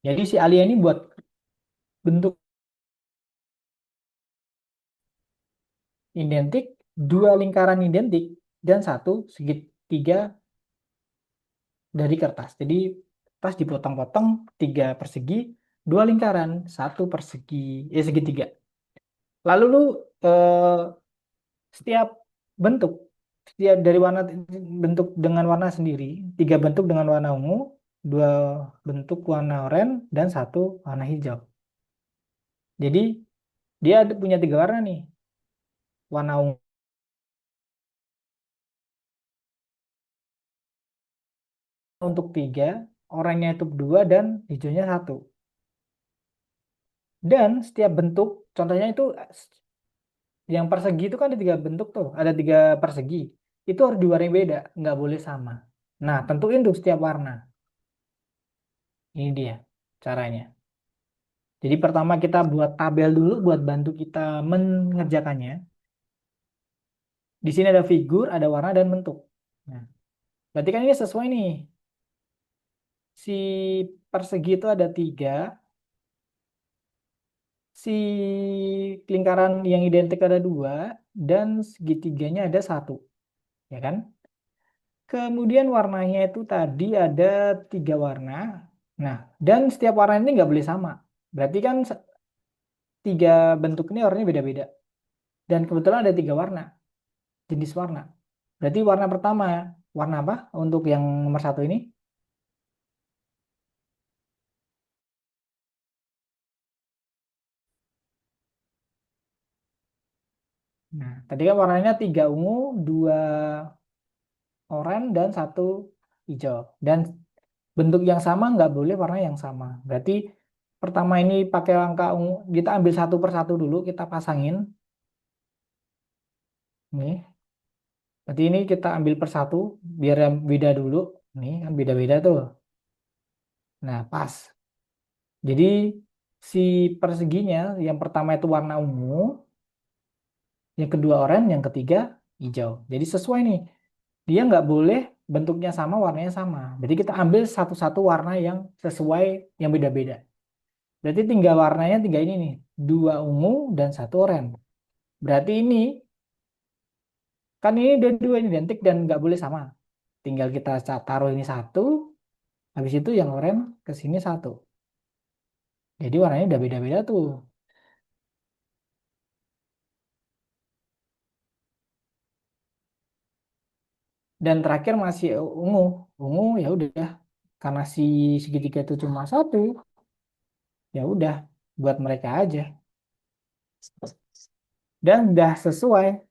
Jadi si Alia ini buat bentuk identik, 2 lingkaran identik, dan 1 segitiga dari kertas. Jadi pas dipotong-potong 3 persegi, 2 lingkaran, 1 persegi, segitiga. Lalu lu eh, setiap bentuk, setiap dari warna bentuk dengan warna sendiri, 3 bentuk dengan warna ungu, 2 bentuk warna oranye, dan 1 warna hijau. Jadi dia punya 3 warna nih, warna ungu untuk 3, oranye itu 2, dan hijaunya 1. Dan setiap bentuk, contohnya itu yang persegi itu kan ada 3 bentuk tuh, ada 3 persegi. Itu harus diwarnai beda, nggak boleh sama. Nah, tentuin tuh setiap warna. Ini dia caranya. Jadi pertama kita buat tabel dulu buat bantu kita mengerjakannya. Di sini ada figur, ada warna dan bentuk. Nah, berarti kan ini sesuai nih. Si persegi itu ada 3, si lingkaran yang identik ada 2, dan segitiganya ada 1, ya kan? Kemudian warnanya itu tadi ada 3 warna. Nah, dan setiap warna ini nggak boleh sama. Berarti kan 3 bentuk ini warnanya beda-beda. Dan kebetulan ada 3 warna, jenis warna. Berarti warna pertama, warna apa untuk yang nomor 1 ini? Nah, tadi kan warnanya tiga ungu, dua oranye, dan satu hijau. Dan bentuk yang sama nggak boleh warna yang sama. Berarti pertama ini pakai angka ungu, kita ambil satu per satu dulu, kita pasangin. Nih, berarti ini kita ambil per satu, biar yang beda dulu. Nih, kan beda-beda tuh. Nah, pas. Jadi si perseginya, yang pertama itu warna ungu, yang kedua oranye, yang ketiga hijau. Jadi sesuai nih. Dia nggak boleh bentuknya sama, warnanya sama. Jadi kita ambil satu-satu warna yang sesuai, yang beda-beda. Berarti tinggal warnanya tiga ini nih. Dua ungu dan satu oranye. Berarti ini, kan ini dua ini identik dan nggak boleh sama. Tinggal kita taruh ini satu, habis itu yang oranye ke sini satu. Jadi warnanya udah beda-beda tuh. Dan terakhir masih ungu. Ungu ya udah. Karena si segitiga itu cuma satu, ya udah buat mereka aja. Dan udah sesuai.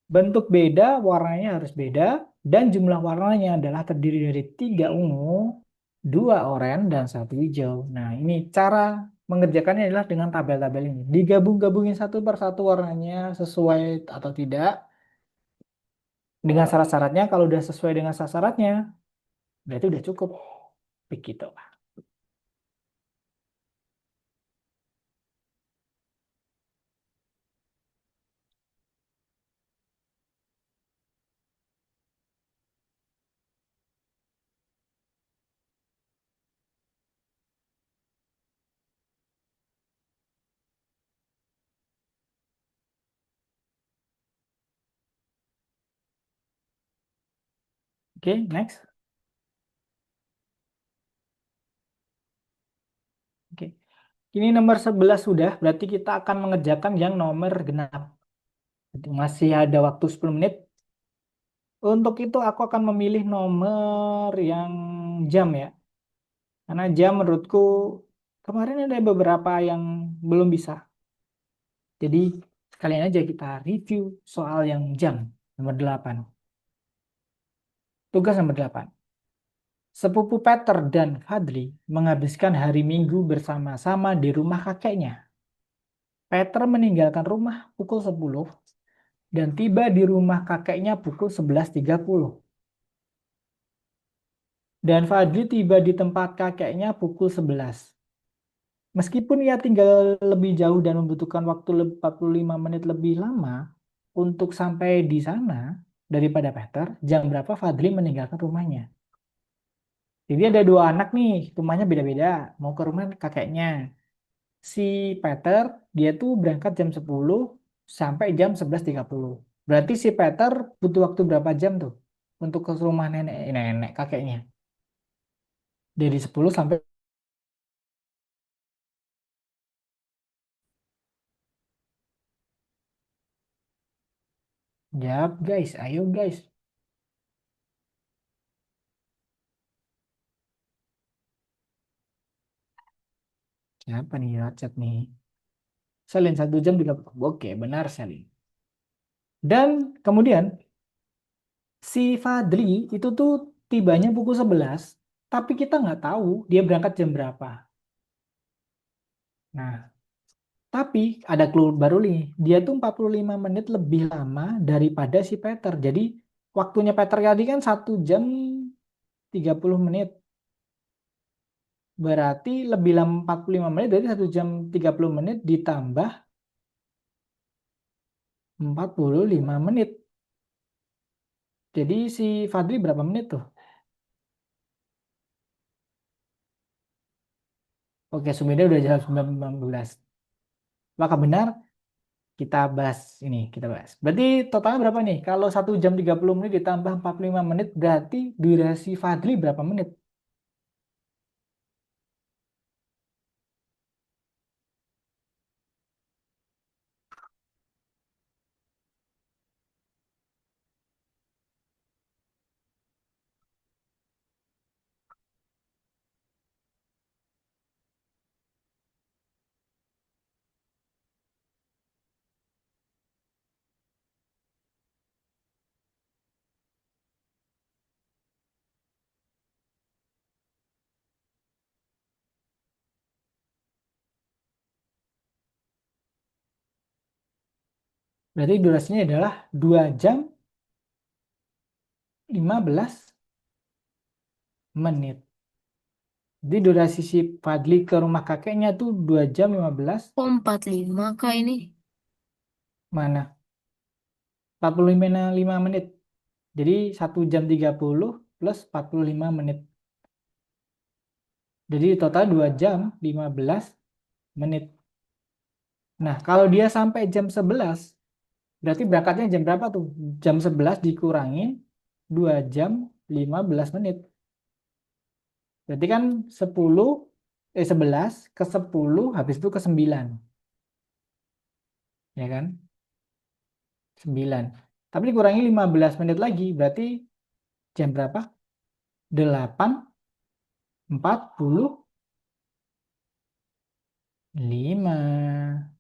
Bentuk beda, warnanya harus beda, dan jumlah warnanya adalah terdiri dari tiga ungu, dua oranye, dan satu hijau. Nah, ini cara mengerjakannya adalah dengan tabel-tabel ini. Digabung-gabungin satu per satu warnanya sesuai atau tidak dengan syarat-syaratnya. Kalau udah sesuai dengan syarat-syaratnya, berarti udah cukup. Begitu. Oke, next. Oke. Ini nomor 11 sudah, berarti kita akan mengerjakan yang nomor genap. Masih ada waktu 10 menit. Untuk itu aku akan memilih nomor yang jam ya. Karena jam menurutku kemarin ada beberapa yang belum bisa. Jadi sekalian aja kita review soal yang jam nomor 8. Tugas nomor 8. Sepupu Peter dan Fadli menghabiskan hari Minggu bersama-sama di rumah kakeknya. Peter meninggalkan rumah pukul 10 dan tiba di rumah kakeknya pukul 11.30. Dan Fadli tiba di tempat kakeknya pukul 11. Meskipun ia tinggal lebih jauh dan membutuhkan waktu 45 menit lebih lama untuk sampai di sana daripada Peter, jam berapa Fadli meninggalkan rumahnya? Jadi ada dua anak nih, rumahnya beda-beda, mau ke rumah kakeknya. Si Peter, dia tuh berangkat jam 10 sampai jam 11.30. Berarti si Peter butuh waktu berapa jam tuh untuk ke rumah nenek kakeknya? Dari 10 sampai. Jawab guys, ayo guys. Siapa nih chat nih? Salin 1 jam 30. Oke, benar Salin. Dan kemudian si Fadli itu tuh tibanya pukul 11, tapi kita nggak tahu dia berangkat jam berapa. Nah, tapi ada clue baru nih. Dia tuh 45 menit lebih lama daripada si Peter. Jadi waktunya Peter tadi kan 1 jam 30 menit. Berarti lebih lama 45 menit dari 1 jam 30 menit ditambah 45 menit. Jadi si Fadli berapa menit tuh? Oke, Sumida udah jawab 19. Apakah benar? Kita bahas ini, kita bahas. Berarti totalnya berapa nih? Kalau 1 jam 30 menit ditambah 45 menit, berarti durasi Fadli berapa menit? Berarti durasinya adalah 2 jam 15 menit. Jadi durasi si Fadli ke rumah kakeknya tuh 2 jam 15 Kok 45 kak ini? mana? 45 menit. Jadi 1 jam 30 plus 45 menit. Jadi total 2 jam 15 menit. Nah, kalau dia sampai jam 11, berarti berangkatnya jam berapa tuh? Jam 11 dikurangin 2 jam 15 menit. Berarti kan 11 ke 10 habis itu ke 9, ya kan? 9. Tapi dikurangi 15 menit lagi, berarti jam berapa? 8.45.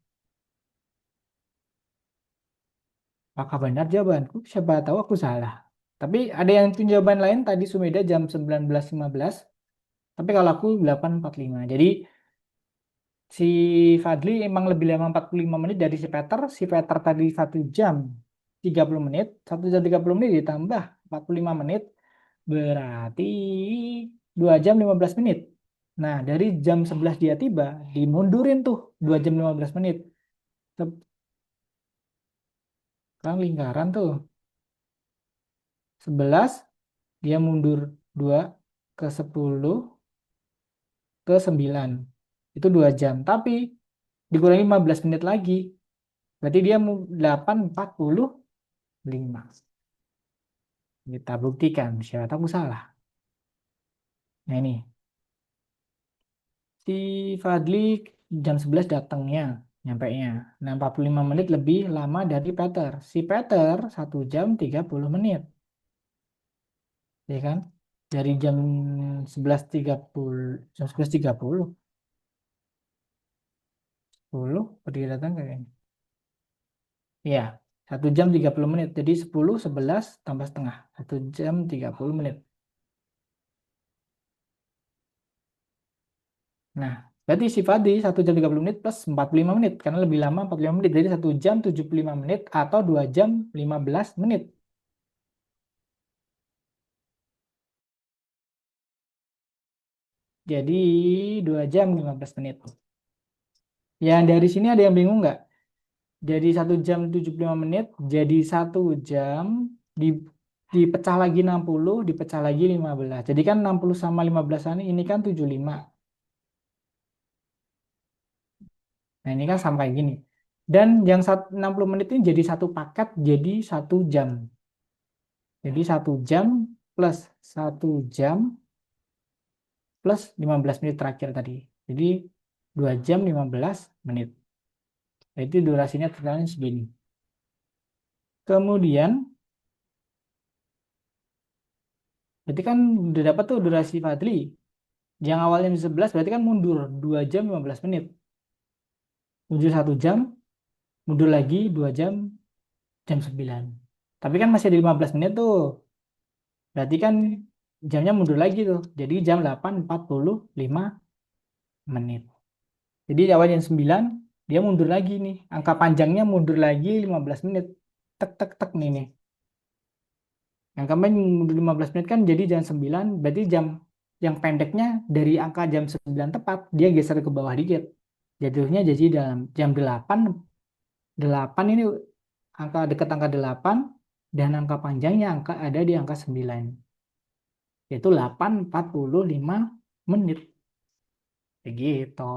Apakah benar jawabanku? Siapa tahu aku salah. Tapi ada yang tuh jawaban lain tadi Sumeda jam 19.15. Tapi kalau aku 8.45. Jadi si Fadli emang lebih lama 45 menit dari si Peter. Si Peter tadi 1 jam 30 menit. 1 jam 30 menit ditambah 45 menit. Berarti 2 jam 15 menit. Nah, dari jam 11 dia tiba, dimundurin tuh 2 jam 15 menit. Kan lingkaran tuh. 11 dia mundur 2 ke 10 ke 9. Itu 2 jam. Tapi dikurangi 15 menit lagi. Berarti dia 8.45. Kita buktikan. Siapa tahu salah. Nah ini. Si Fadli jam 11 datangnya. Nyampainya. Nah 45 menit lebih lama dari Peter. Si Peter 1 jam 30 menit. Ya kan? Dari jam 11.30. Jam 11.30. 10 pergi datang kayaknya. Iya, 1 jam 30 menit. Jadi 10, 11 tambah setengah. 1 jam 30 menit. Nah, berarti si Fadi 1 jam 30 menit plus 45 menit. Karena lebih lama 45 menit. Jadi 1 jam 75 menit atau 2 jam 15 menit. Jadi 2 jam 15 menit. Yang dari sini ada yang bingung nggak? Jadi 1 jam 75 menit. Jadi 1 jam di, dipecah lagi 60, dipecah lagi 15. Jadi kan 60 sama 15 ini kan 75. Nah, ini kan sampai gini. Dan yang 60 menit ini jadi satu paket, jadi 1 jam. Jadi 1 jam plus 1 jam plus 15 menit terakhir tadi. Jadi 2 jam 15 menit. Nah, itu durasinya totalnya segini. Kemudian, berarti kan udah dapat tuh durasi Fadli. Yang awalnya jam 11 berarti kan mundur 2 jam 15 menit. Mundur 1 jam, mundur lagi 2 jam, jam 9. Tapi kan masih ada 15 menit tuh. Berarti kan jamnya mundur lagi tuh. Jadi jam 8.45 menit. Jadi awal jam 9 dia mundur lagi nih. Angka panjangnya mundur lagi 15 menit. Tek tek tek nih nih. Angka panjang mundur 15 menit kan jadi jam 9. Berarti jam yang pendeknya dari angka jam 9 tepat dia geser ke bawah dikit. Jatuhnya jadi dalam jam 8. 8 ini angka dekat angka 8 dan angka panjangnya angka ada di angka 9. Yaitu 8.45 menit. Begitu.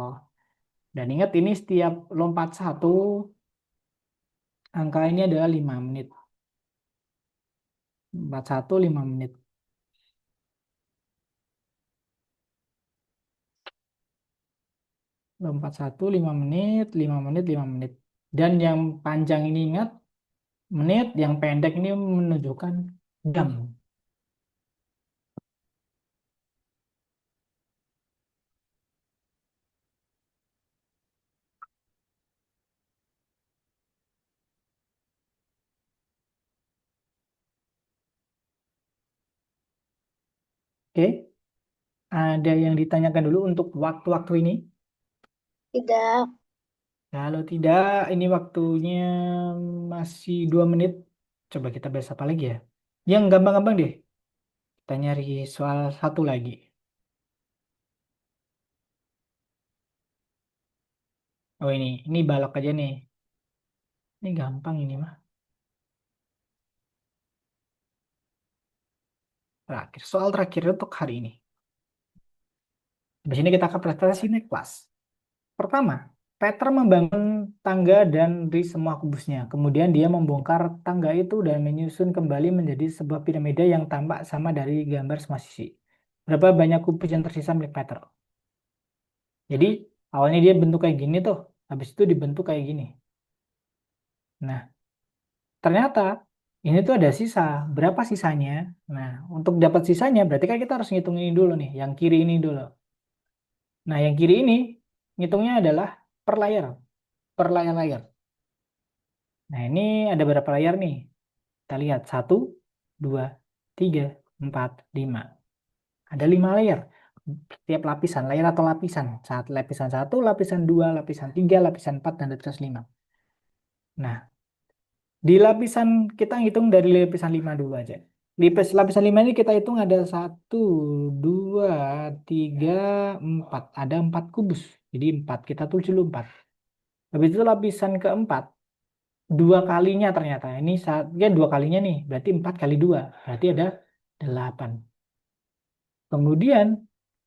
Dan ingat ini setiap lompat satu, angka ini adalah 5 menit. Lompat satu 5 menit. Lompat satu 5 menit, 5 menit, 5 menit. Dan yang panjang ini ingat menit, yang pendek ini menunjukkan jam. Oke, ada yang ditanyakan dulu untuk waktu-waktu ini? tidak. Kalau tidak, ini waktunya masih 2 menit. Coba kita bahas apa lagi ya? Yang gampang-gampang deh. Kita nyari soal satu lagi. Oh ini balok aja nih. Ini gampang ini mah. Terakhir, soal terakhir untuk hari ini. Di sini kita akan presentasi naik kelas. Pertama, Peter membangun tangga dan di semua kubusnya. Kemudian dia membongkar tangga itu dan menyusun kembali menjadi sebuah piramida yang tampak sama dari gambar semua sisi. Berapa banyak kubus yang tersisa milik Peter? Jadi awalnya dia bentuk kayak gini tuh. Habis itu dibentuk kayak gini. Nah, ternyata ini tuh ada sisa. Berapa sisanya? Nah, untuk dapat sisanya berarti kan kita harus ngitung ini dulu nih. Yang kiri ini dulu. Nah, yang kiri ini ngitungnya adalah per layar. Per layar-layar. Nah, ini ada berapa layar nih? Kita lihat. 1, 2, 3, 4, 5. Ada 5 layar. Setiap lapisan, layar atau lapisan. Lapisan 1, lapisan 2, lapisan 3, lapisan 4, dan lapisan 5. Nah, di lapisan kita hitung dari lapisan 5 dulu aja. Lapisan 5 ini kita hitung ada 1, 2, 3, 4. Ada 4 kubus. Jadi 4. Kita tulis dulu 4. Habis itu lapisan keempat. 2 kalinya ternyata. Ini ya 2 kalinya nih. Berarti 4 kali 2. Berarti ada 8. Kemudian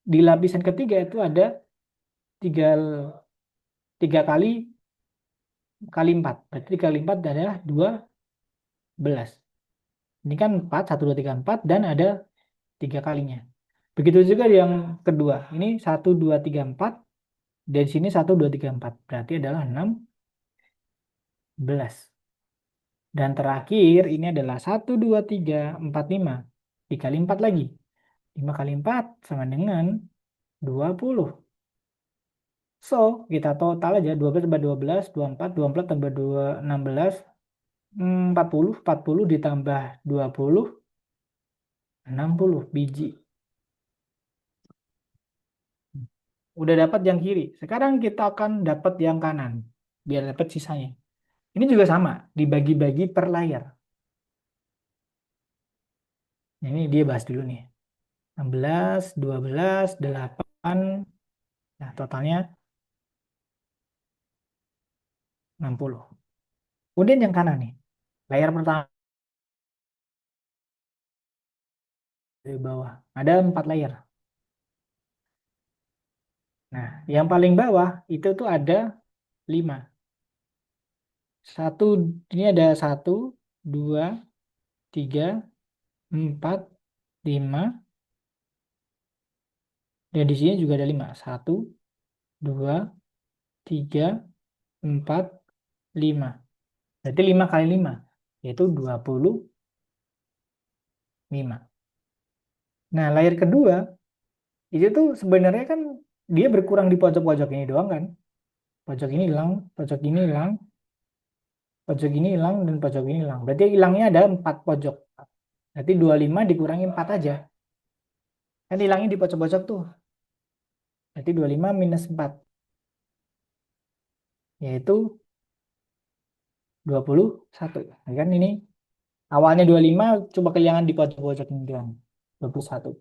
di lapisan ketiga itu ada 3, 3 kali kali 4. Berarti 3 kali 4 adalah 12. Ini kan 4, 1, 2, 3, 4. Dan ada 3 kalinya. Begitu juga yang kedua. Ini 1, 2, 3, 4. Dan sini 1, 2, 3, 4. Berarti adalah 16. Dan terakhir ini adalah 1, 2, 3, 4, 5. Dikali 4 lagi. 5 kali 4 sama dengan 20. So, kita total aja 12 tambah 12, 24, 24 tambah 2, 16, 40, 40 ditambah 20, 60 biji. Udah dapat yang kiri. Sekarang kita akan dapat yang kanan. Biar dapat sisanya. Ini juga sama, dibagi-bagi per layar. Ini dia bahas dulu nih. 16, 12, 8. Nah, totalnya 60. Kemudian yang kanan nih. Layar pertama dari bawah. Ada 4 layar. Nah, yang paling bawah itu tuh ada 5. Satu, ini ada 1, 2, 3, 4, 5. Dan di sini juga ada 5. 1, 2, 3, 4, 5. Berarti 5 kali 5. Yaitu 25. Nah, layar kedua, itu tuh sebenarnya kan dia berkurang di pojok-pojok ini doang kan. Pojok ini hilang, pojok ini hilang, pojok ini hilang, dan pojok ini hilang. Berarti hilangnya ada 4 pojok. Berarti 25 dikurangi 4 aja. Kan hilangnya di pojok-pojok tuh. Berarti 25 minus 4. Yaitu 21. Nah, kan ini awalnya 25, coba kehilangan di pojok-pojok ini doang. 21.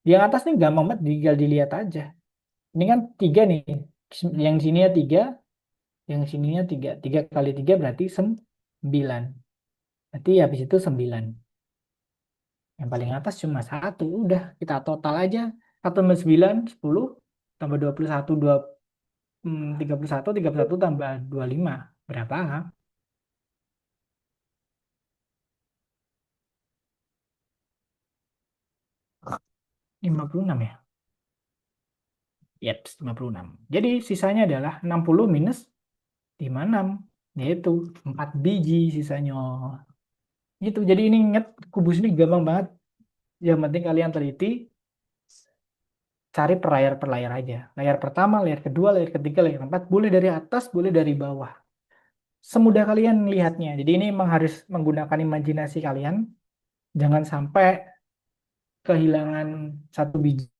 Yang atas nih gampang banget, tinggal dilihat aja. Ini kan 3 nih. Yang sininya 3, yang sininya 3. 3 kali 3 berarti 9. Berarti habis itu 9. Yang paling atas cuma 1. Udah, kita total aja. 1 tambah 9, 10. Tambah 21, 31. 31 tambah 25. Berapa? 56 ya? Yep, 56. Jadi sisanya adalah 60 minus 56. Yaitu 4 biji sisanya. Gitu. Jadi ini ingat, kubus ini gampang banget. Yang penting kalian teliti, cari per layar aja. Layar pertama, layar kedua, layar ketiga, layar keempat. Boleh dari atas, boleh dari bawah. Semudah kalian lihatnya. Jadi ini memang harus menggunakan imajinasi kalian. Jangan sampai kehilangan satu biji.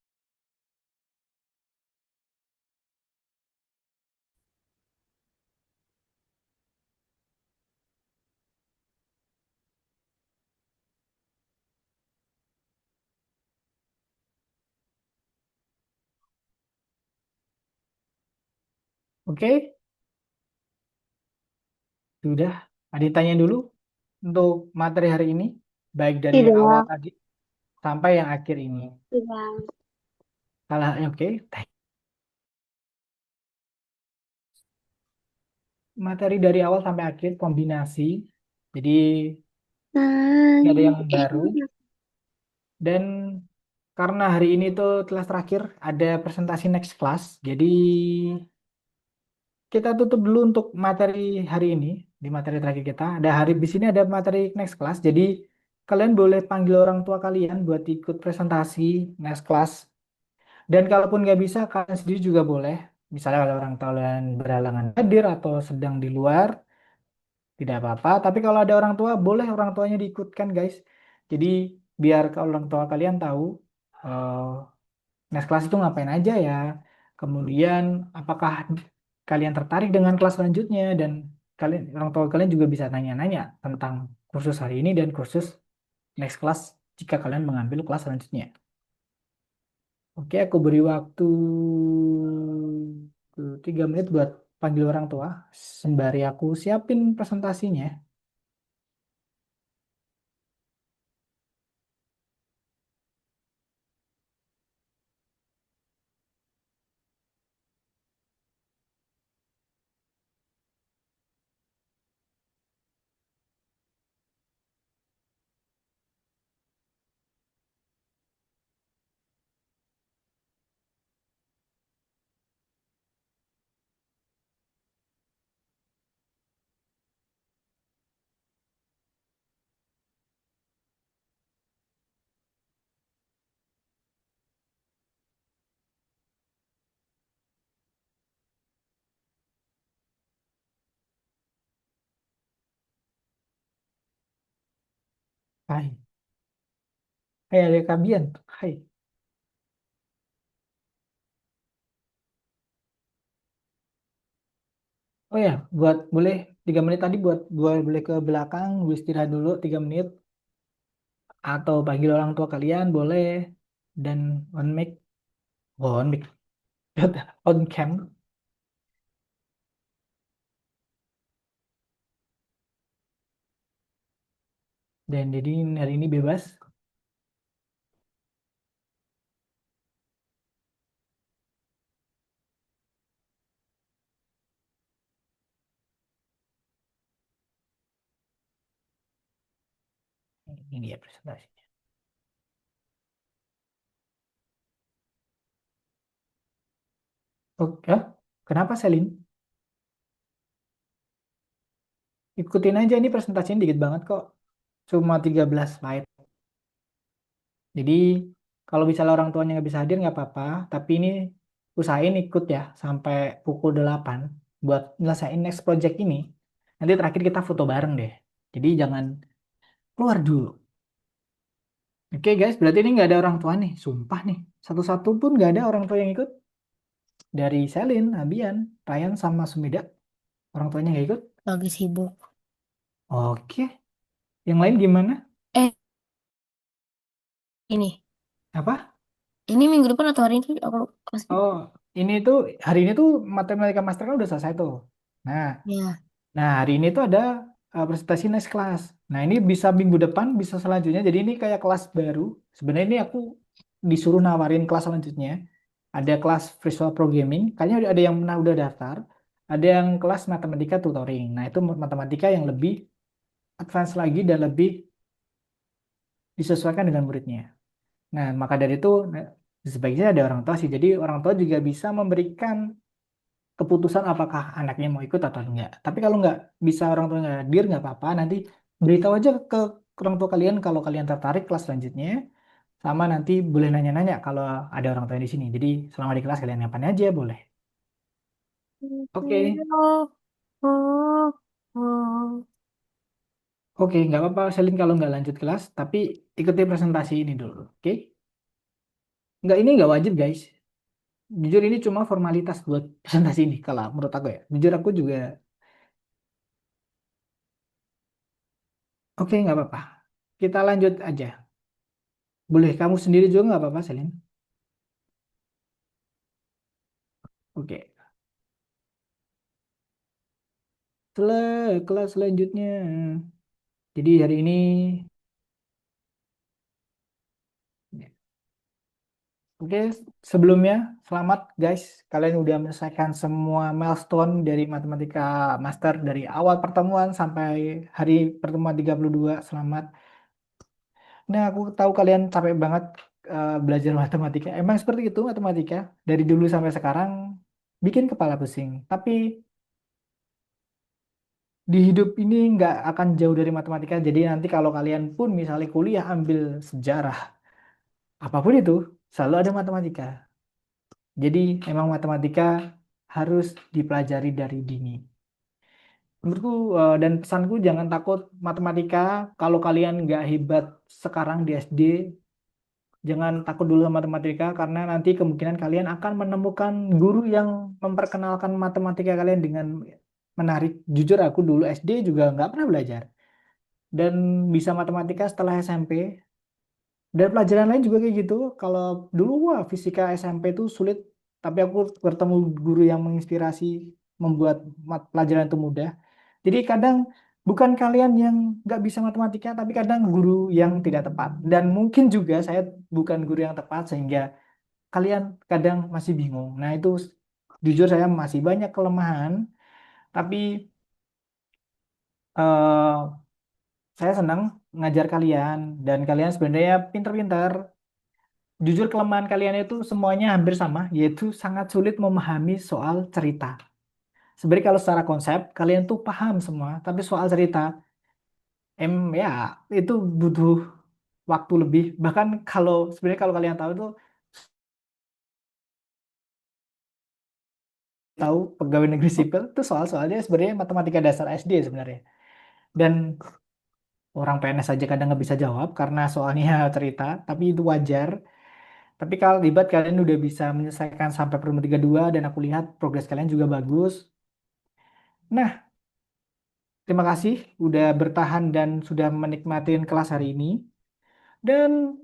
Oke, sudah. Ada yang tanya dulu untuk materi hari ini, baik dari yang awal Tidak, tadi sampai yang akhir ini. tidak. Salah, oke. Materi dari awal sampai akhir kombinasi. Jadi Nah, nggak ada yang baru. Dan karena hari ini tuh kelas terakhir ada presentasi next class, jadi kita tutup dulu untuk materi hari ini. Di materi terakhir kita ada hari di sini ada materi next class. Jadi kalian boleh panggil orang tua kalian buat ikut presentasi next class. Dan kalaupun nggak bisa, kalian sendiri juga boleh. Misalnya kalau orang tua kalian berhalangan hadir atau sedang di luar, tidak apa-apa. Tapi kalau ada orang tua, boleh orang tuanya diikutkan, guys. Jadi biar kalau orang tua kalian tahu eh, next kelas itu ngapain aja ya. Kemudian apakah kalian tertarik dengan kelas selanjutnya dan kalian orang tua kalian juga bisa nanya-nanya tentang kursus hari ini dan kursus next class jika kalian mengambil kelas selanjutnya. Oke, aku beri waktu 3 menit buat panggil orang tua sembari aku siapin presentasinya. Hai, hai ada Kabian. Hai. Oh ya, buat boleh 3 menit tadi buat gue boleh ke belakang, gue istirahat dulu 3 menit atau panggil orang tua kalian boleh dan on mic, on mic, on cam dan jadi hari ini bebas. Ini dia presentasinya. Oke, kenapa Selin? Ikutin aja ini presentasinya dikit banget kok. Cuma 13 slide. Jadi kalau misalnya orang tuanya nggak bisa hadir nggak apa-apa, tapi ini usahain ikut ya sampai pukul 8 buat nyelesain next project ini. Nanti terakhir kita foto bareng deh. Jadi jangan keluar dulu. Oke guys, berarti ini nggak ada orang tua nih. Sumpah nih, satu-satu pun nggak ada orang tua yang ikut. Dari Selin, Abian, Ryan, sama Sumida. Orang tuanya nggak ikut. Lagi sibuk. Oke, yang lain gimana? Eh, ini. Apa? Ini minggu depan atau hari ini aku kasih. Oh, ini tuh hari ini tuh matematika master kan udah selesai tuh. Nah, Ya, Nah, hari ini tuh ada presentasi next class. Nah, ini bisa minggu depan, bisa selanjutnya. Jadi ini kayak kelas baru. Sebenarnya ini aku disuruh nawarin kelas selanjutnya. Ada kelas Visual Programming. Kayaknya ada yang pernah udah daftar. Ada yang kelas matematika tutoring. Nah, itu matematika yang lebih advance lagi dan lebih disesuaikan dengan muridnya. Nah, maka dari itu sebaiknya ada orang tua sih. Jadi orang tua juga bisa memberikan keputusan apakah anaknya mau ikut atau enggak. Tapi kalau nggak bisa orang tua nggak hadir nggak apa-apa. Nanti beritahu aja ke orang tua kalian kalau kalian tertarik kelas selanjutnya. Sama nanti boleh nanya-nanya kalau ada orang tua di sini. Jadi selama di kelas kalian ngapain aja boleh. Oke, oke nggak apa-apa Selin kalau nggak lanjut kelas. Tapi ikuti presentasi ini dulu. Oke, nggak ini nggak wajib guys. Jujur ini cuma formalitas buat presentasi ini kalau menurut aku ya. Jujur aku juga. Oke nggak apa-apa. Kita lanjut aja. Boleh kamu sendiri juga nggak apa-apa, Selin. Oke. Kelas selanjutnya. Jadi hari ini, oke, sebelumnya selamat guys. Kalian udah menyelesaikan semua milestone dari matematika master dari awal pertemuan sampai hari pertemuan 32. Selamat. Nah, aku tahu kalian capek banget belajar matematika. Emang seperti itu matematika. Dari dulu sampai sekarang bikin kepala pusing. Tapi di hidup ini nggak akan jauh dari matematika. Jadi nanti kalau kalian pun misalnya kuliah ambil sejarah, apapun itu, selalu ada matematika. Jadi emang matematika harus dipelajari dari dini. Menurutku dan pesanku jangan takut matematika. Kalau kalian nggak hebat sekarang di SD, jangan takut dulu sama matematika karena nanti kemungkinan kalian akan menemukan guru yang memperkenalkan matematika kalian dengan menarik. Jujur aku dulu SD juga nggak pernah belajar dan bisa matematika setelah SMP. Dan pelajaran lain juga kayak gitu. Kalau dulu wah fisika SMP itu sulit, tapi aku bertemu guru yang menginspirasi membuat pelajaran itu mudah. Jadi kadang bukan kalian yang nggak bisa matematika, tapi kadang guru yang tidak tepat. Dan mungkin juga saya bukan guru yang tepat sehingga kalian kadang masih bingung. Nah itu jujur saya masih banyak kelemahan, tapi eh, saya senang ngajar kalian dan kalian sebenarnya pinter-pinter. Jujur kelemahan kalian itu semuanya hampir sama, yaitu sangat sulit memahami soal cerita. Sebenarnya kalau secara konsep kalian tuh paham semua, tapi soal cerita, ya itu butuh waktu lebih. Bahkan kalau sebenarnya kalau kalian tahu tuh tahu pegawai negeri sipil itu soal-soalnya sebenarnya matematika dasar SD sebenarnya. Dan orang PNS saja kadang nggak bisa jawab karena soalnya cerita, tapi itu wajar. Tapi kalau libat kalian udah bisa menyelesaikan sampai pertemuan 32 dan aku lihat progres kalian juga bagus. Nah, terima kasih udah bertahan dan sudah menikmati kelas hari ini. Dan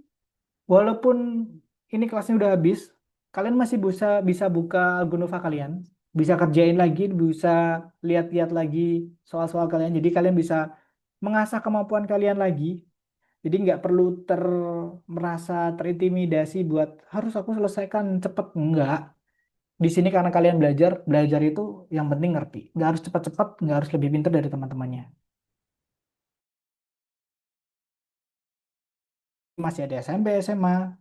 walaupun ini kelasnya udah habis, kalian masih bisa buka Gunova kalian, bisa kerjain lagi, bisa lihat-lihat lagi soal-soal kalian. Jadi kalian bisa mengasah kemampuan kalian lagi. Jadi nggak perlu merasa terintimidasi buat harus aku selesaikan cepet. Enggak. Di sini karena kalian belajar, belajar itu yang penting ngerti. Nggak harus cepat-cepat, nggak harus lebih pintar dari teman-temannya. Masih ada SMP, SMA.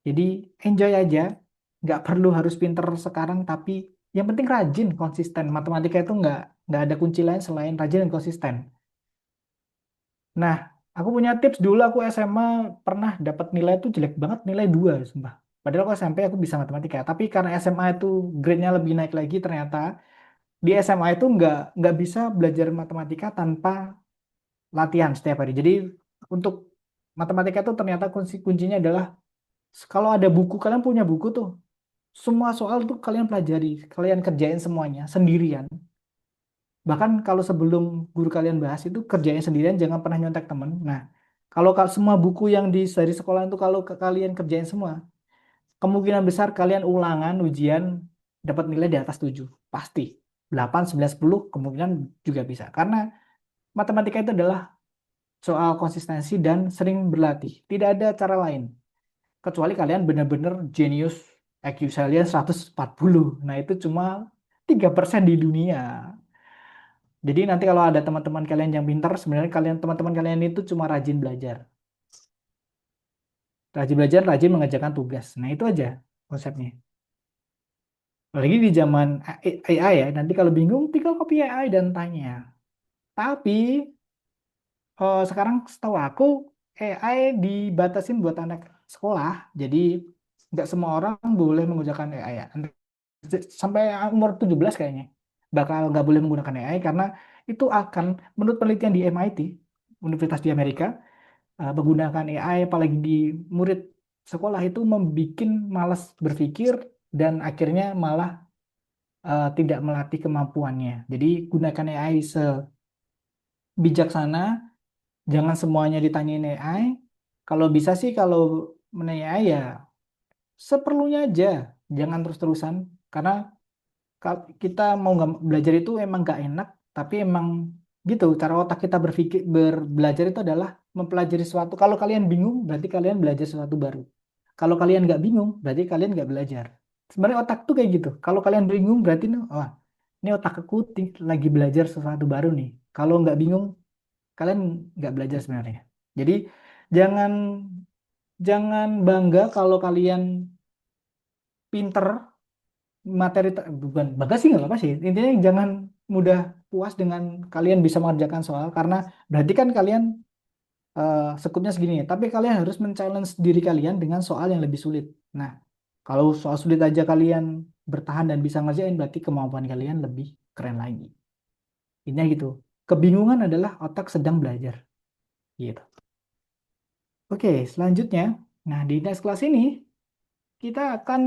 Jadi enjoy aja, nggak perlu harus pinter sekarang, tapi yang penting rajin, konsisten. Matematika itu nggak ada kunci lain selain rajin dan konsisten. Nah, aku punya tips dulu aku SMA pernah dapat nilai itu jelek banget, nilai 2 sumpah. Padahal aku SMP aku bisa matematika, tapi karena SMA itu grade-nya lebih naik lagi ternyata di SMA itu nggak bisa belajar matematika tanpa latihan setiap hari. Jadi untuk matematika itu ternyata kuncinya adalah kalau ada buku, kalian punya buku tuh, semua soal tuh kalian pelajari, kalian kerjain semuanya sendirian. Bahkan kalau sebelum guru kalian bahas itu kerjain sendirian, jangan pernah nyontek temen. Nah, kalau semua buku yang dari sekolah itu kalau kalian kerjain semua, kemungkinan besar kalian ulangan ujian dapat nilai di atas 7. Pasti. 8, 9, 10 kemungkinan juga bisa. Karena matematika itu adalah soal konsistensi dan sering berlatih. Tidak ada cara lain. Kecuali kalian benar-benar jenius IQ kalian 140. Nah, itu cuma 3% di dunia. Jadi nanti kalau ada teman-teman kalian yang pintar, sebenarnya teman-teman kalian itu cuma rajin belajar. Rajin belajar, rajin mengerjakan tugas. Nah, itu aja konsepnya. Apalagi di zaman AI ya, nanti kalau bingung tinggal copy AI dan tanya. Tapi sekarang setahu aku AI dibatasin buat anak sekolah, jadi nggak semua orang boleh menggunakan AI ya. Sampai umur 17 kayaknya bakal nggak boleh menggunakan AI karena itu akan menurut penelitian di MIT Universitas di Amerika menggunakan AI apalagi di murid sekolah itu membuat malas berpikir dan akhirnya malah tidak melatih kemampuannya. Jadi gunakan AI sebijaksana, jangan semuanya ditanyain AI. Kalau bisa sih kalau menanya AI ya seperlunya aja, jangan terus-terusan karena kita mau nggak belajar itu emang nggak enak Tapi emang gitu, cara otak kita belajar itu adalah mempelajari sesuatu. Kalau kalian bingung, berarti kalian belajar sesuatu baru. Kalau kalian nggak bingung, berarti kalian nggak belajar. Sebenarnya otak tuh kayak gitu. Kalau kalian bingung, berarti wah, ini otak aku lagi belajar sesuatu baru nih. Kalau nggak bingung, kalian nggak belajar sebenarnya. Jadi jangan jangan bangga kalau kalian pinter materi bukan bangga sih nggak apa sih. Intinya jangan mudah puas dengan kalian bisa mengerjakan soal karena berarti kan kalian skupnya segini. Tapi kalian harus men-challenge diri kalian dengan soal yang lebih sulit. Nah, kalau soal sulit aja kalian bertahan dan bisa ngerjain berarti kemampuan kalian lebih keren lagi. Intinya gitu. Kebingungan adalah otak sedang belajar. Gitu. Oke, selanjutnya. Nah, di next kelas ini kita akan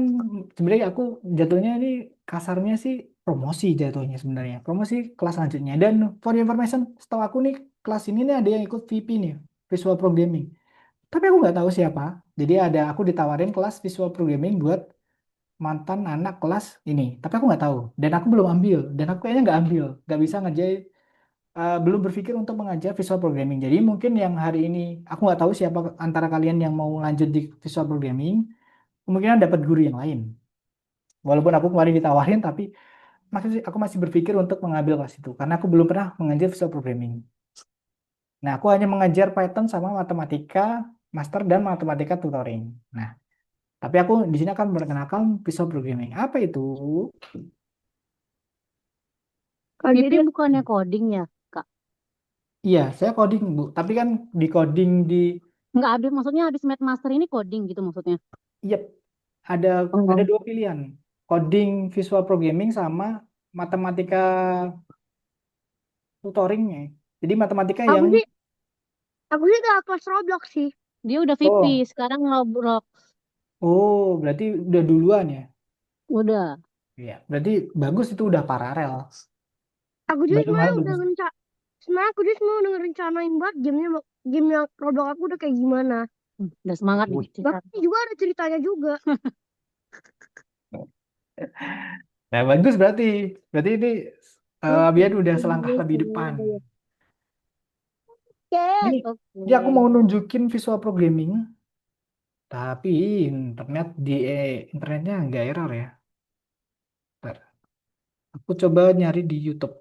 sebenarnya aku jatuhnya ini kasarnya sih promosi jatuhnya sebenarnya. Promosi kelas selanjutnya. Dan for your information, setahu aku nih kelas ini nih ada yang ikut VP nih, Visual Programming. Tapi aku nggak tahu siapa. Jadi aku ditawarin kelas Visual Programming buat mantan anak kelas ini. Tapi aku nggak tahu. Dan aku belum ambil. Dan aku kayaknya nggak ambil. Nggak bisa ngerjain belum berpikir untuk mengajar visual programming. Jadi mungkin yang hari ini aku nggak tahu siapa antara kalian yang mau lanjut di visual programming, kemungkinan dapat guru yang lain. Walaupun aku kemarin ditawarin, tapi aku masih berpikir untuk mengambil kelas itu karena aku belum pernah mengajar visual programming. Nah, aku hanya mengajar Python sama matematika master dan matematika tutoring. Nah, tapi aku di sini akan memperkenalkan visual programming. Apa itu? Kalau Pipi jadi bukannya coding ya, Kak? Iya, saya coding, Bu. Tapi kan di coding di Nggak habis, maksudnya habis Master ini coding gitu maksudnya. Yep, ada ada Oh. dua pilihan. Coding visual programming sama matematika tutoringnya. Jadi matematika aku yang sih aku sih udah kelas Roblox sih. Dia udah VP, oh, sekarang Roblox. oh, berarti udah duluan ya. Udah. Iya, berarti bagus itu udah paralel. Aku juga Baru malah sebenarnya udah bagus. sebenarnya aku juga sebenarnya udah ngerencanain banget game yang Roblox aku udah kayak gimana. Udah semangat nih. Wih. Bahkan juga ada ceritanya juga. Nah, bagus berarti. Berarti ini Bian udah selangkah lebih depan. Ini, Oke. aku mau nunjukin visual programming, tapi internetnya nggak error ya. Bentar. Aku coba nyari di YouTube.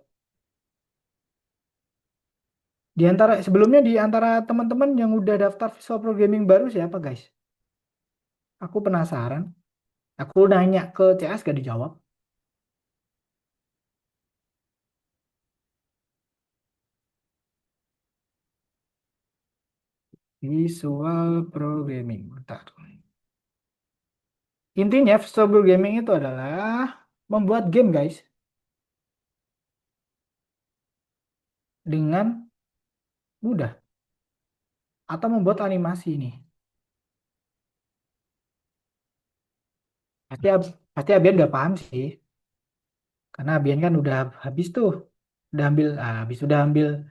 Sebelumnya di antara teman-teman yang udah daftar visual programming baru siapa guys? Aku penasaran. Aku nanya ke CS gak dijawab. Visual programming. Bentar. Intinya visual programming itu adalah membuat game guys. Dengan mudah. Atau membuat animasi nih. Pasti, pasti Abian udah paham sih. Karena Abian kan udah habis tuh. Udah ambil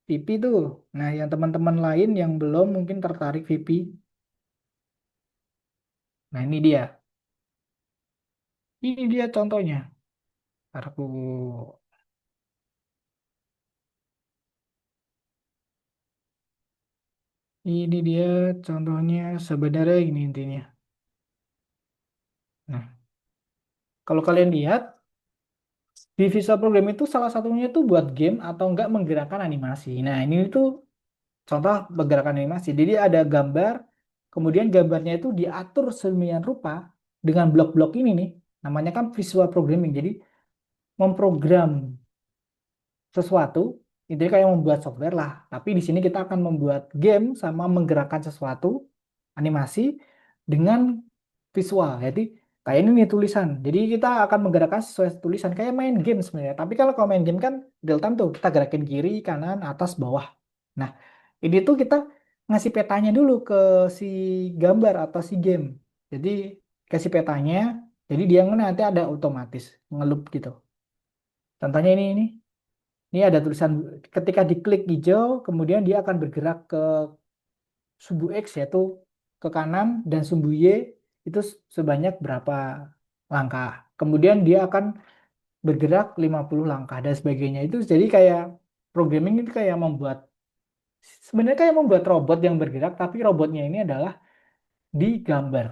VP tuh. Nah, yang teman-teman lain yang belum mungkin tertarik VP. Nah, ini dia. Ini dia contohnya. Ntar ini dia contohnya sebenarnya ini intinya. Nah, kalau kalian lihat di Visual Program itu salah satunya itu buat game atau enggak menggerakkan animasi. Nah, ini tuh contoh pergerakan animasi. Jadi ada gambar, kemudian gambarnya itu diatur sedemikian rupa dengan blok-blok ini nih. Namanya kan Visual Programming. Jadi memprogram sesuatu, itu kayak membuat software lah. Tapi di sini kita akan membuat game sama menggerakkan sesuatu, animasi dengan visual. Jadi kayak ini nih tulisan. Jadi kita akan menggerakkan sesuai tulisan kayak main game sebenarnya. Tapi kalau main game kan real time tuh kita gerakin kiri, kanan, atas, bawah. Nah, ini tuh kita ngasih petanya dulu ke si gambar atau si game. Jadi kasih petanya, jadi dia nanti ada otomatis ngelup gitu. Contohnya ini. Ini ada tulisan ketika diklik hijau, kemudian dia akan bergerak ke sumbu X yaitu ke kanan dan sumbu Y itu sebanyak berapa langkah. Kemudian dia akan bergerak 50 langkah dan sebagainya. Itu jadi kayak programming itu kayak membuat sebenarnya kayak membuat robot yang bergerak tapi robotnya ini adalah digambar.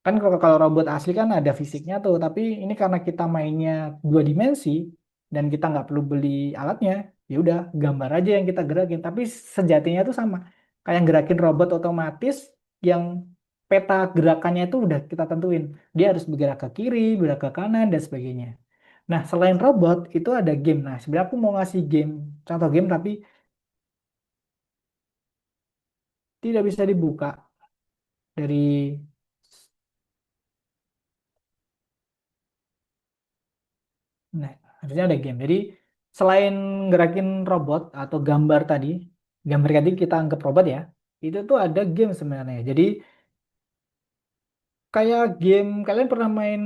Kan kalau robot asli kan ada fisiknya tuh, tapi ini karena kita mainnya dua dimensi dan kita nggak perlu beli alatnya, ya udah gambar aja yang kita gerakin. Tapi sejatinya tuh sama, kayak gerakin robot otomatis yang peta gerakannya itu udah kita tentuin. Dia harus bergerak ke kiri, bergerak ke kanan dan sebagainya. Nah, selain robot itu ada game. Nah, sebenarnya aku mau ngasih game, contoh game tapi tidak bisa dibuka dari. Nah, harusnya ada game. Jadi selain gerakin robot atau gambar tadi kita anggap robot ya, itu tuh ada game sebenarnya. Jadi kayak game kalian pernah main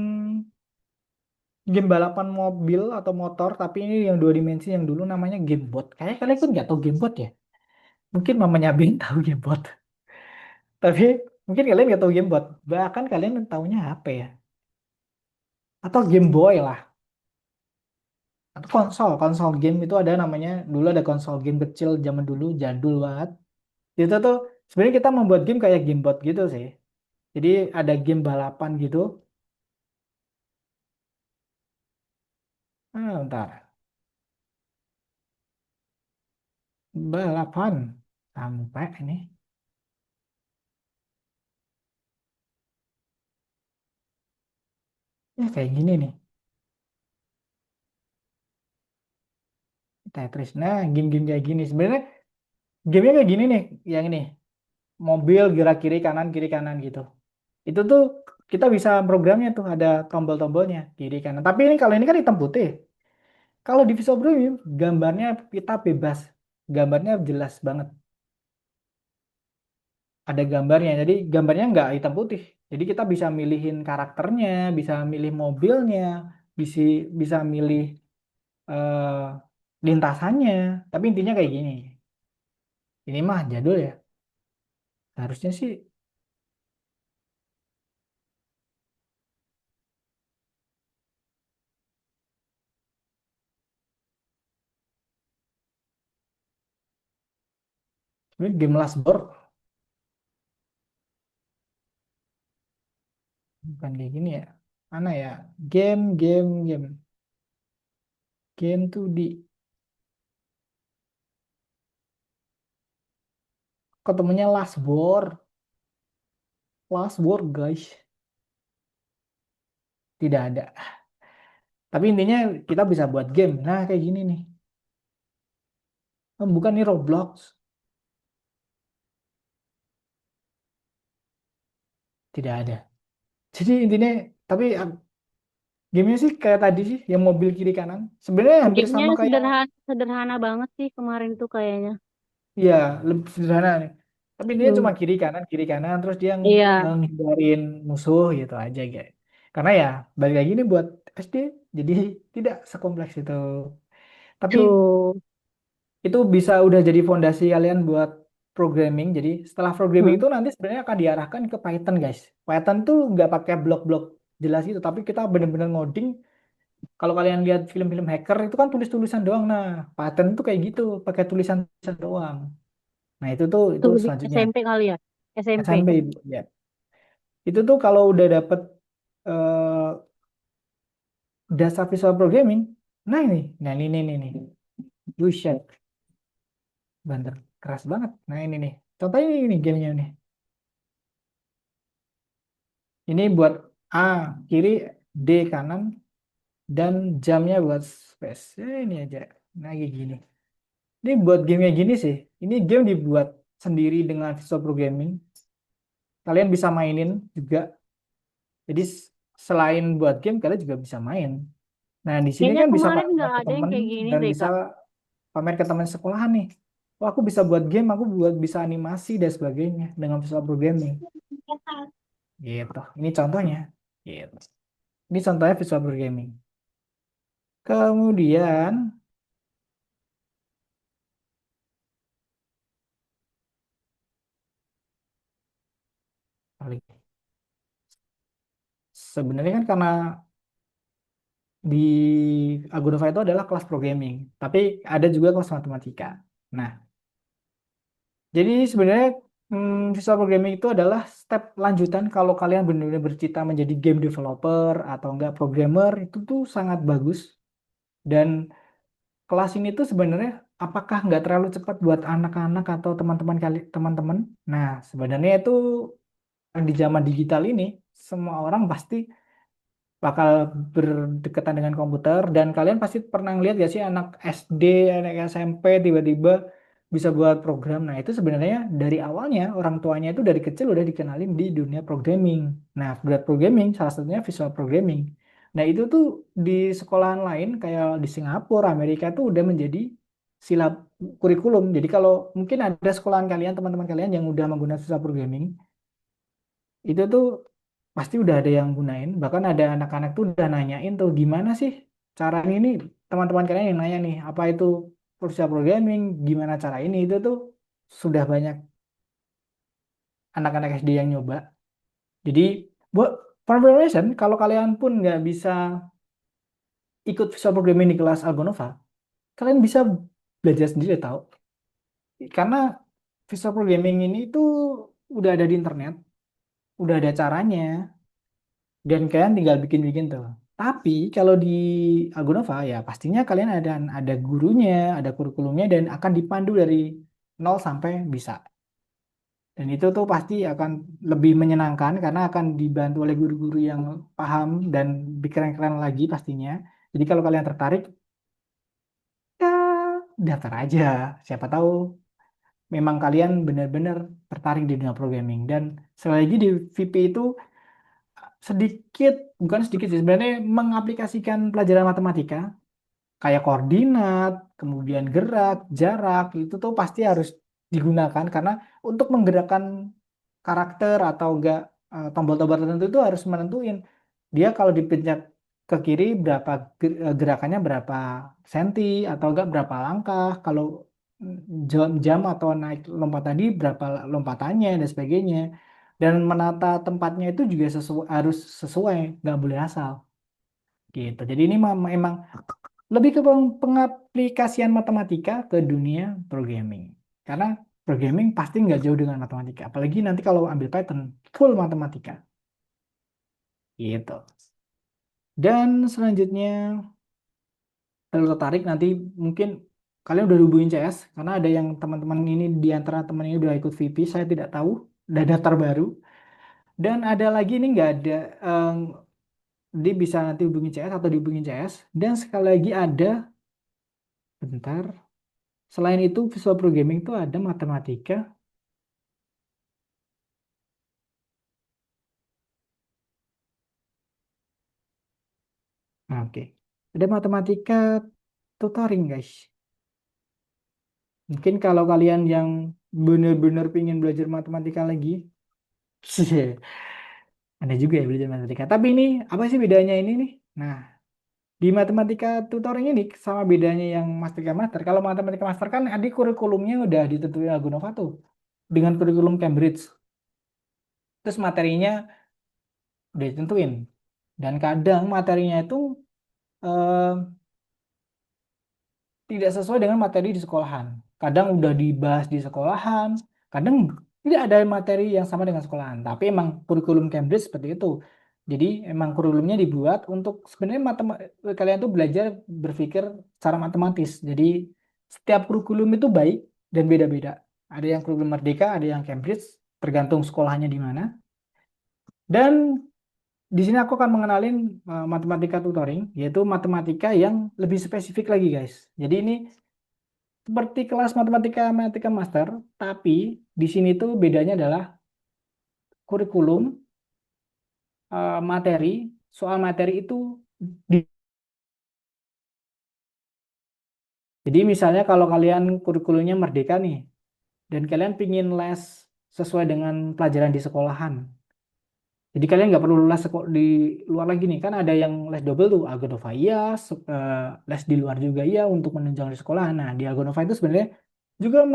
game balapan mobil atau motor, tapi ini yang dua dimensi yang dulu namanya game bot. Kayak kalian kan nggak tahu game bot ya? Mungkin mamanya Bin tahu game bot, tapi mungkin kalian nggak tahu game bot. Bahkan kalian tahunya apa ya? Atau Game Boy lah. Atau konsol game itu ada namanya dulu ada konsol game kecil zaman dulu jadul banget. Itu tuh sebenarnya kita membuat game kayak game bot gitu sih. Jadi ada game balapan gitu. Bentar. Balapan. Sampai ini. Ya kayak gini nih. Tetris. Nah, game-game kayak gini. Sebenarnya gamenya kayak gini nih. Yang ini. Mobil gerak kiri kanan gitu. Itu tuh kita bisa programnya tuh ada tombol-tombolnya kiri kanan. Tapi ini kalau ini kan hitam putih. Kalau di Visual Preview gambarnya kita bebas. Gambarnya jelas banget. Ada gambarnya. Jadi gambarnya nggak hitam putih. Jadi kita bisa milihin karakternya, bisa milih mobilnya, bisa bisa milih eh, lintasannya. Tapi intinya kayak gini. Ini mah jadul ya. Harusnya sih ini game last board bukan kayak gini ya. Mana ya? Game 2D. Ketemunya last board. Last board guys. Tidak ada. Tapi intinya kita bisa buat game. Nah kayak gini nih. Bukan nih Roblox. Tidak ada. Jadi intinya, tapi gamenya sih kayak tadi sih, yang mobil kiri kanan. Sebenarnya hampir Gamenya sama kayak, sederhana, sederhana banget sih kemarin tuh kayaknya. ya lebih sederhana nih. Tapi dia Hmm. cuma kiri kanan, terus dia Iya, ngehindarin musuh gitu aja guys. Karena ya balik lagi nih buat SD, jadi tidak sekompleks itu. Tapi tuh. itu bisa udah jadi fondasi kalian buat programming. Jadi setelah programming Hmm. itu nanti sebenarnya akan diarahkan ke Python guys. Python tuh nggak pakai blok-blok jelas gitu, tapi kita bener-bener ngoding. Kalau kalian lihat film-film hacker itu kan tulis-tulisan doang. Nah, Python tuh kayak gitu, pakai tulisan-tulisan doang. Nah, itu Tuh di selanjutnya SMP kali ya? SMP. SMP Ibu. Ya. Itu tuh kalau udah dapet eh, dasar visual programming. Nah, ini nih. Buset, banter keras banget. Nah, ini nih. Contohnya ini gamenya nih. Ini buat A kiri, D kanan, dan jamnya buat space. Ini aja. Nah, kayak gini. Ini buat gamenya gini sih. Ini game dibuat sendiri dengan visual programming. Kalian bisa mainin juga. Jadi selain buat game, kalian juga bisa main. Nah, di sini Kayaknya kan bisa kemarin pamer nggak ke ada yang temen kayak gini dan deh, bisa Kak. pamer ke teman sekolahan nih. Oh, aku bisa buat game, aku bisa animasi dan sebagainya dengan visual programming. Gitu. Ini contohnya. Gitu. Ini contohnya visual programming. Kemudian, sebenarnya kan karena di Algonova itu adalah kelas programming, tapi ada juga kelas matematika. Nah, jadi sebenarnya visual programming itu adalah step lanjutan kalau kalian benar-benar bercita menjadi game developer atau enggak programmer, itu tuh sangat bagus. Dan kelas ini tuh sebenarnya apakah nggak terlalu cepat buat anak-anak atau teman-teman? Nah, sebenarnya itu di zaman digital ini semua orang pasti bakal berdekatan dengan komputer, dan kalian pasti pernah ngeliat gak sih anak SD, anak SMP tiba-tiba bisa buat program. Nah, itu sebenarnya dari awalnya orang tuanya itu dari kecil udah dikenalin di dunia programming. Nah, buat programming salah satunya visual programming. Nah, itu tuh di sekolahan lain kayak di Singapura, Amerika tuh udah menjadi silab kurikulum. Jadi kalau mungkin ada sekolahan kalian, teman-teman kalian yang udah menggunakan visual programming, itu tuh pasti udah ada yang gunain. Bahkan ada anak-anak tuh udah nanyain tuh gimana sih cara ini nih. Teman-teman kalian yang nanya nih apa itu visual programming, gimana cara ini, itu tuh sudah banyak anak-anak SD yang nyoba. Jadi buat for information, kalau kalian pun nggak bisa ikut visual programming di kelas Algonova, kalian bisa belajar sendiri tahu. Karena visual programming ini tuh udah ada di internet, udah ada caranya. Dan kalian tinggal bikin-bikin tuh. Tapi kalau di Algonova ya pastinya kalian ada gurunya, ada kurikulumnya, dan akan dipandu dari nol sampai bisa. Dan itu tuh pasti akan lebih menyenangkan karena akan dibantu oleh guru-guru yang paham dan lebih keren-keren lagi pastinya. Jadi kalau kalian tertarik, ya daftar aja. Siapa tahu memang kalian benar-benar tertarik di dunia programming. Dan sekali lagi di VIP itu sedikit, bukan sedikit sih, sebenarnya mengaplikasikan pelajaran matematika kayak koordinat, kemudian gerak, jarak, itu tuh pasti harus digunakan karena untuk menggerakkan karakter atau enggak tombol-tombol tertentu itu harus menentuin dia kalau dipencet ke kiri berapa gerakannya berapa senti atau enggak berapa langkah, kalau jam atau naik lompat tadi berapa lompatannya dan sebagainya. Dan menata tempatnya itu juga harus sesuai, nggak boleh asal gitu. Jadi ini memang lebih ke pengaplikasian matematika ke dunia programming. Karena programming pasti nggak jauh dengan matematika. Apalagi nanti kalau ambil Python, full matematika. Gitu. Dan selanjutnya, kalau tertarik nanti mungkin kalian udah hubungin CS, karena ada yang teman-teman ini di antara teman ini udah ikut VP, saya tidak tahu, udah daftar baru. Dan ada lagi ini nggak ada, dia bisa nanti hubungi CS atau dihubungin CS. Dan sekali lagi ada, bentar, selain itu visual programming itu ada matematika. Oke. Ada matematika tutoring, guys. Mungkin kalau kalian yang benar-benar pengen belajar matematika lagi, ada juga ya belajar matematika. Tapi ini apa sih bedanya ini nih? Nah, di matematika tutoring ini sama bedanya yang matematika master. Kalau matematika master kan adik kurikulumnya udah ditentuin Algonova tuh dengan kurikulum Cambridge. Terus materinya udah ditentuin. Dan kadang materinya itu eh, tidak sesuai dengan materi di sekolahan. Kadang udah dibahas di sekolahan, kadang tidak ada materi yang sama dengan sekolahan. Tapi emang kurikulum Cambridge seperti itu. Jadi emang kurikulumnya dibuat untuk sebenarnya kalian tuh belajar berpikir secara matematis. Jadi setiap kurikulum itu baik dan beda-beda. Ada yang kurikulum Merdeka, ada yang Cambridge, tergantung sekolahnya di mana. Dan di sini aku akan mengenalin matematika tutoring, yaitu matematika yang lebih spesifik lagi, guys. Jadi ini seperti kelas matematika matematika master, tapi di sini tuh bedanya adalah kurikulum, materi, soal materi itu di- jadi misalnya kalau kalian kurikulumnya Merdeka nih, dan kalian pingin les sesuai dengan pelajaran di sekolahan. Jadi kalian nggak perlu les di luar lagi nih, kan ada yang les double tuh, Algonova iya, les di luar juga iya untuk menunjang di sekolahan. Nah, di Algonova itu sebenarnya juga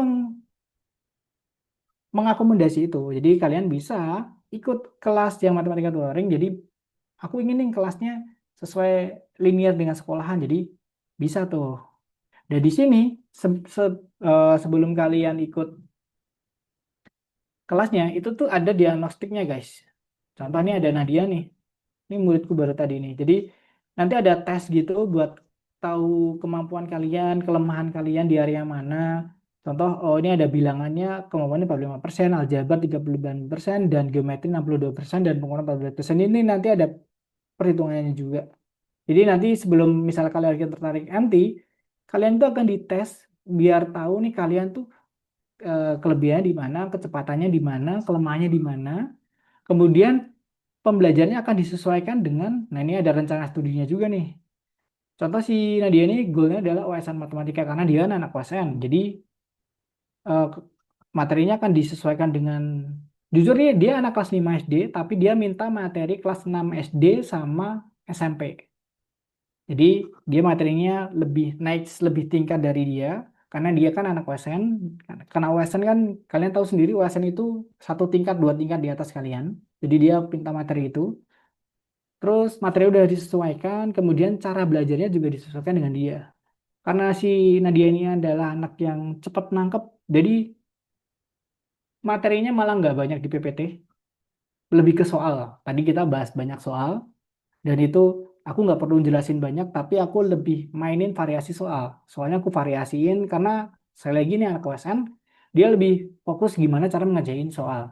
mengakomodasi itu. Jadi kalian bisa ikut kelas yang matematika tutoring. Jadi aku ingin nih kelasnya sesuai linear dengan sekolahan. Jadi bisa tuh. Dan di sini sebelum kalian ikut kelasnya itu tuh ada diagnostiknya guys. Contohnya ada Nadia nih. Ini muridku baru tadi nih. Jadi nanti ada tes gitu buat tahu kemampuan kalian, kelemahan kalian di area mana. Contoh, oh ini ada bilangannya kemampuannya 45%, aljabar 39%, dan geometri 62%, dan penggunaan 14%. Ini nanti ada perhitungannya juga. Jadi nanti sebelum misalnya kalian tertarik MT, kalian tuh akan dites biar tahu nih kalian tuh kelebihannya di mana, kecepatannya di mana, kelemahannya di mana. Kemudian pembelajarannya akan disesuaikan dengan, nah ini ada rencana studinya juga nih. Contoh si Nadia ini goalnya adalah UASN matematika karena dia anak UASN. Jadi eh, materinya akan disesuaikan dengan, jujur nih dia anak kelas 5 SD, tapi dia minta materi kelas 6 SD sama SMP. Jadi dia materinya lebih naik lebih tingkat dari dia karena dia kan anak UASN. Karena UASN kan kalian tahu sendiri UASN itu satu tingkat dua tingkat di atas kalian. Jadi dia minta materi itu. Terus materi udah disesuaikan, kemudian cara belajarnya juga disesuaikan dengan dia. Karena si Nadia ini adalah anak yang cepat nangkep, jadi materinya malah nggak banyak di PPT, lebih ke soal. Tadi kita bahas banyak soal, dan itu aku nggak perlu jelasin banyak, tapi aku lebih mainin variasi soal. Soalnya aku variasiin karena saya lagi nih anak OSN, dia lebih fokus gimana cara mengerjain soal.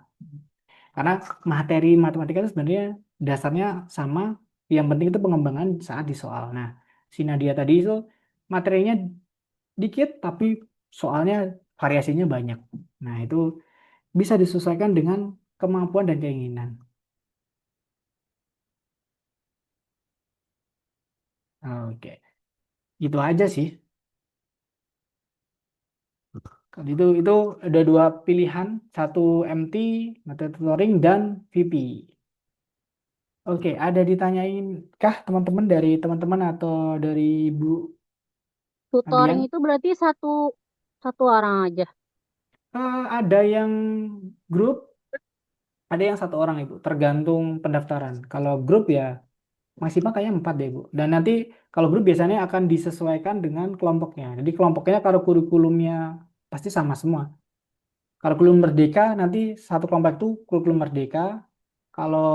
Karena materi matematika itu sebenarnya dasarnya sama, yang penting itu pengembangan saat di soal. Nah, si Nadia tadi itu materinya dikit tapi soalnya variasinya banyak. Nah, itu bisa disesuaikan dengan kemampuan dan keinginan. Oke, itu aja sih. Kalau itu ada dua pilihan, satu MT, materi tutoring, dan VP. Oke, ada ditanyain kah teman-teman dari teman-teman atau dari Ibu Tutoring Abian? itu berarti satu satu orang aja. Ada yang grup, ada yang satu orang Ibu, tergantung pendaftaran. Kalau grup ya maksimal kayaknya 4 deh, Bu. Dan nanti kalau grup biasanya akan disesuaikan dengan kelompoknya. Jadi kelompoknya kalau kurikulumnya pasti sama semua. Kalau kurikulum merdeka nanti satu kelompok itu kurikulum merdeka. Kalau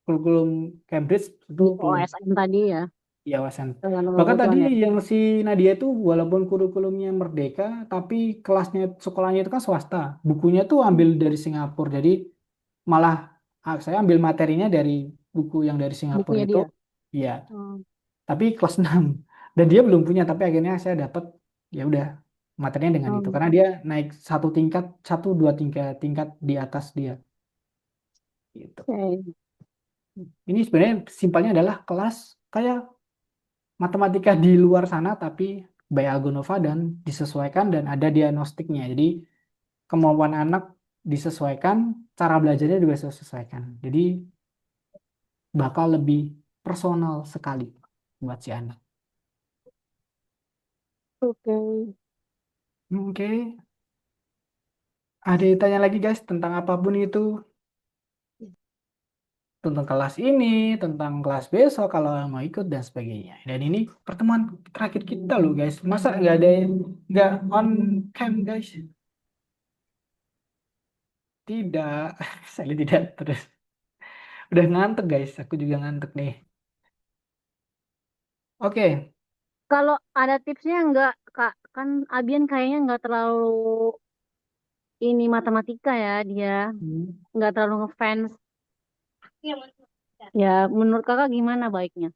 kurikulum Cambridge itu Di kurikulum OSN tadi ya. ya wawasan. Tergantung Bahkan tadi kebutuhan ya. yang si Nadia itu walaupun kurikulumnya merdeka, tapi kelasnya sekolahnya itu kan swasta. Bukunya tuh ambil dari Singapura. Jadi malah saya ambil materinya dari buku yang dari Singapura Bukunya itu. dia. Iya, Hmm. tapi kelas 6 dan dia belum punya, tapi akhirnya saya dapat, ya udah materinya dengan itu Hmm. karena dia naik satu tingkat, satu dua tingkat tingkat di atas dia gitu. Oke. Ini sebenarnya simpelnya adalah kelas kayak matematika di luar sana tapi by Algonova dan disesuaikan dan ada diagnostiknya. Jadi kemampuan anak disesuaikan, cara belajarnya juga disesuaikan. Jadi bakal lebih personal sekali buat si anak. Oke. Oke, ada yang tanya lagi guys tentang apapun itu, tentang kelas ini, tentang kelas besok kalau mau ikut dan sebagainya. Dan ini pertemuan terakhir kita loh guys. Masa nggak ada yang nggak on cam guys? Tidak, saya tidak terus. Udah ngantuk guys, aku juga ngantuk nih. Oke, Kalau ada tipsnya nggak, Kak? Kan Abian kayaknya nggak terlalu ini matematika ya dia. Hmm. Nggak terlalu ngefans. Ya, menurut Kakak gimana baiknya?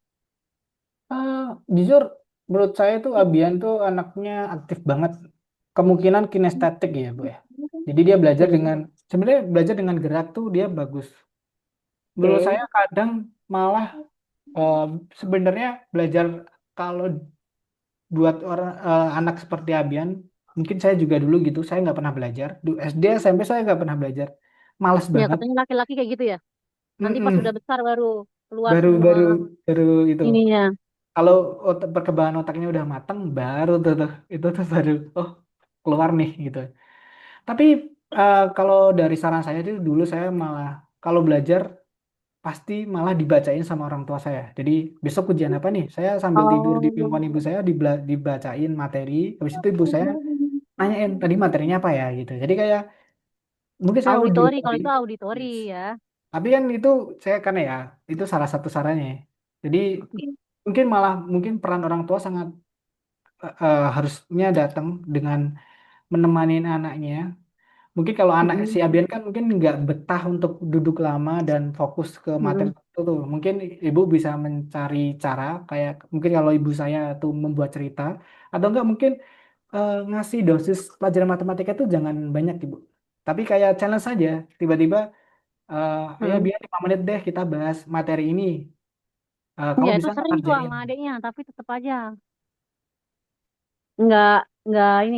Eh, jujur menurut saya tuh Abian tuh anaknya aktif banget. Kemungkinan kinestetik ya Bu ya. Jadi dia belajar Oke. dengan, sebenarnya belajar dengan gerak tuh dia bagus. Menurut Oke. saya kadang malah eh, sebenarnya belajar, kalau buat orang anak seperti Abian, mungkin saya juga dulu gitu, saya nggak pernah belajar. Dulu SD, SMP saya nggak pernah belajar, males Ya, banget. katanya laki-laki kayak gitu ya. Nanti pas Mm-mm. udah besar baru keluar Baru semua baru baru itu. ininya. Kalau perkembangan otaknya udah matang, baru tuh itu tuh baru oh keluar nih gitu. Tapi kalau dari saran saya itu dulu saya malah kalau belajar pasti malah dibacain sama orang tua saya. Jadi besok ujian apa nih? Saya sambil tidur di Oh. pangkuan ibu saya dibacain materi. Habis itu ibu saya nanyain tadi materinya apa ya gitu. Jadi kayak mungkin saya Auditori, kalau auditori. itu auditori Yes. ya. Tapi kan itu saya karena ya itu salah satu sarannya. Jadi mungkin peran orang tua sangat harusnya datang dengan menemani anaknya. Mungkin kalau anak si Mm-mm. Abian kan mungkin nggak betah untuk duduk lama dan fokus ke materi Mm-mm. itu tuh. Mungkin ibu bisa mencari cara kayak mungkin kalau ibu saya tuh membuat cerita atau enggak mungkin ngasih dosis pelajaran matematika itu jangan banyak ibu. Tapi kayak challenge saja. Tiba-tiba ayo Mm-mm. biar 5 menit deh kita bahas materi ini. Kamu Ya itu bisa nggak sering tuh ngerjain? sama adiknya, tapi tetap aja nggak nggak ini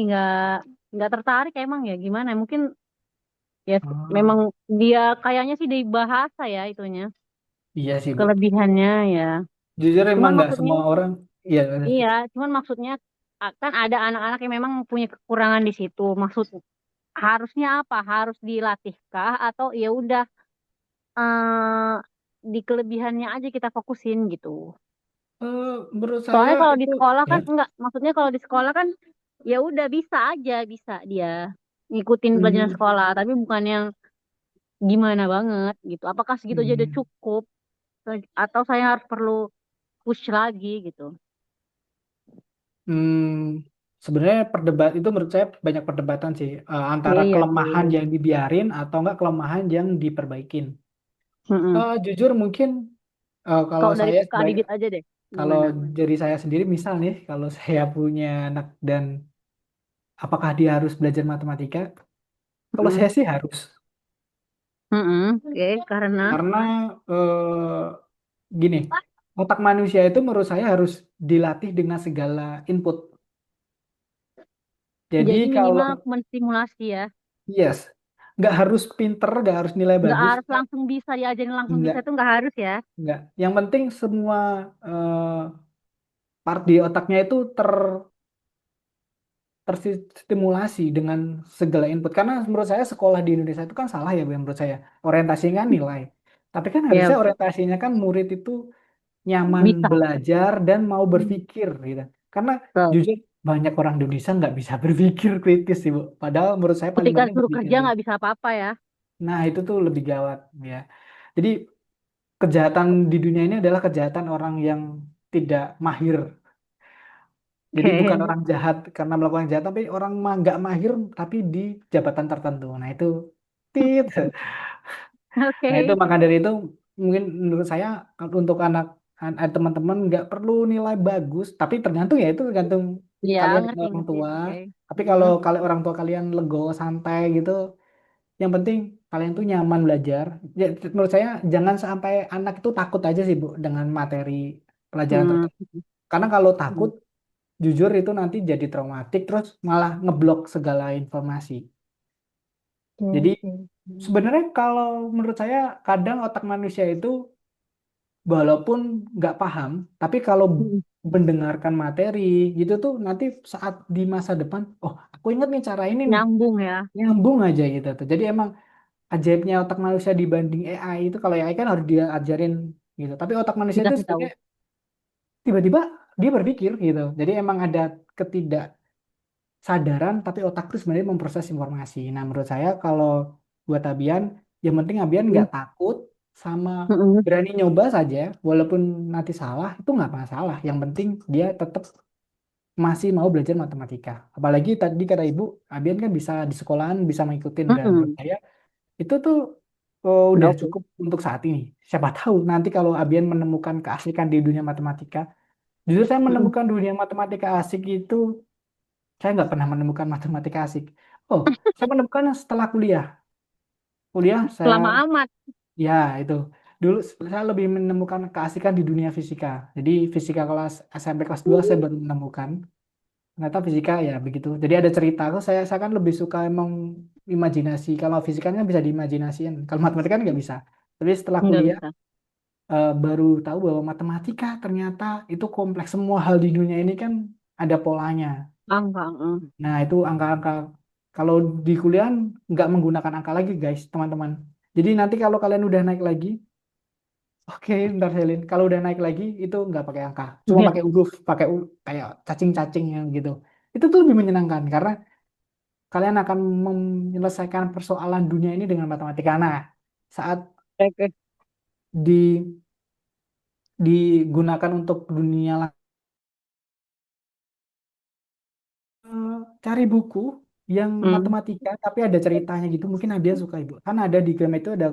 nggak tertarik emang ya gimana? Mungkin ya memang Oh, dia kayaknya sih dari bahasa ya itunya iya sih bu. kelebihannya ya. Jujur emang Cuman nggak maksudnya semua orang. Iya. iya, cuman maksudnya kan ada anak-anak yang memang punya kekurangan di situ. Maksud harusnya apa? Harus dilatihkah atau ya udah eh di kelebihannya aja kita fokusin gitu. Menurut saya Soalnya kalau di itu sekolah ya. kan enggak, maksudnya kalau di sekolah kan ya udah bisa aja bisa dia ngikutin pelajaran Hmm, sekolah, tapi bukan yang gimana banget gitu. Apakah segitu aja udah hmm, cukup atau saya harus perlu push lagi gitu. sebenarnya perdebat itu menurut saya banyak perdebatan sih Iya antara iya sih. kelemahan yang dibiarin atau enggak kelemahan yang diperbaikin. Mm-mm. Jujur mungkin kalau Kalau dari saya Kak sebagai Didit aja deh, kalau gimana? dari saya sendiri misal nih kalau saya punya anak dan apakah dia harus belajar matematika? Kalau Mm-mm. saya sih harus Mm-mm. Oke, karena karena gini otak manusia itu menurut saya harus dilatih dengan segala input. Jadi jadi kalau minimal menstimulasi ya. yes, nggak harus pinter, nggak harus nilai Nggak bagus, harus langsung bisa diajarin langsung bisa nggak, itu nggak harus ya. nggak. Yang penting semua part di otaknya itu terstimulasi dengan segala input. Karena menurut saya sekolah di Indonesia itu kan salah ya, Bu, menurut saya. Orientasinya kan nilai. Tapi kan Ya harusnya orientasinya kan murid itu nyaman bisa. belajar dan mau Hmm. berpikir gitu. Karena Betul. jujur banyak orang Indonesia nggak bisa berpikir kritis sih, Bu. Padahal menurut saya paling Ketika penting suruh berpikir kerja dulu. nggak bisa apa-apa ya. Nah, itu tuh lebih gawat ya. Jadi kejahatan di dunia ini adalah kejahatan orang yang tidak mahir. Jadi bukan Oke. orang jahat karena melakukan jahat, tapi orang nggak mahir tapi di jabatan tertentu. Nah itu tit. Nah itu Oke. maka dari itu mungkin menurut saya untuk teman-teman nggak perlu nilai bagus, tapi tergantung ya itu tergantung Ya kalian dan ngerti orang ngerti. tua. Oke. Tapi kalau Hmm. kalau orang tua kalian legowo santai gitu, yang penting kalian tuh nyaman belajar. Ya, menurut saya jangan sampai anak itu takut aja sih Bu dengan materi pelajaran Hmm. tertentu. Karena kalau takut, Hmm. jujur itu nanti jadi traumatik terus malah ngeblok segala informasi. Jadi Oke. sebenarnya kalau menurut saya kadang otak manusia itu walaupun nggak paham, tapi kalau Hmm. mendengarkan materi gitu tuh nanti saat di masa depan, oh aku inget nih cara ini nih, Nyambung ya. nyambung aja gitu tuh. Jadi emang ajaibnya otak manusia dibanding AI itu kalau AI kan harus diajarin gitu. Tapi otak manusia itu Dikasih tahu. sebenarnya tiba-tiba dia berpikir gitu. Jadi emang ada sadaran tapi otak tuh sebenarnya memproses informasi. Nah, menurut saya kalau buat Abian, yang penting Abian Hmm. nggak takut sama Hmm. berani nyoba saja, walaupun nanti salah itu nggak masalah. Yang penting dia tetap masih mau belajar matematika. Apalagi tadi kata Ibu, Abian kan bisa di sekolahan bisa mengikutin dan menurut Hmm. saya itu tuh Udah udah oke. cukup untuk saat ini. Siapa tahu nanti kalau Abian menemukan keasikan di dunia matematika, justru saya Hmm. menemukan dunia matematika asik itu saya nggak pernah menemukan matematika asik. Oh, saya menemukannya setelah kuliah. Kuliah saya, Lama amat. ya itu. Dulu saya lebih menemukan keasikan di dunia fisika. Jadi fisika kelas SMP kelas 2 saya baru menemukan. Ternyata fisika ya begitu. Jadi ada cerita. Saya kan lebih suka emang imajinasi. Kalau fisika kan bisa diimajinasiin. Kalau matematika kan nggak bisa. Tapi setelah Nggak kuliah bisa. baru tahu bahwa matematika ternyata itu kompleks. Semua hal di dunia ini kan ada polanya. Angka. Nah, itu angka-angka kalau di kuliah nggak menggunakan angka lagi, guys, teman-teman. Jadi nanti kalau kalian udah naik lagi, Oke, bentar Selin. Kalau udah naik lagi itu nggak pakai angka, cuma Iya. pakai huruf, kayak cacing-cacing yang gitu. Itu tuh lebih menyenangkan karena kalian akan menyelesaikan persoalan dunia ini dengan matematika. Nah, saat Oke. di digunakan untuk dunia cari buku yang Hmm. matematika tapi ada ceritanya gitu. Mungkin Nadia suka Ibu. Kan ada di game itu ada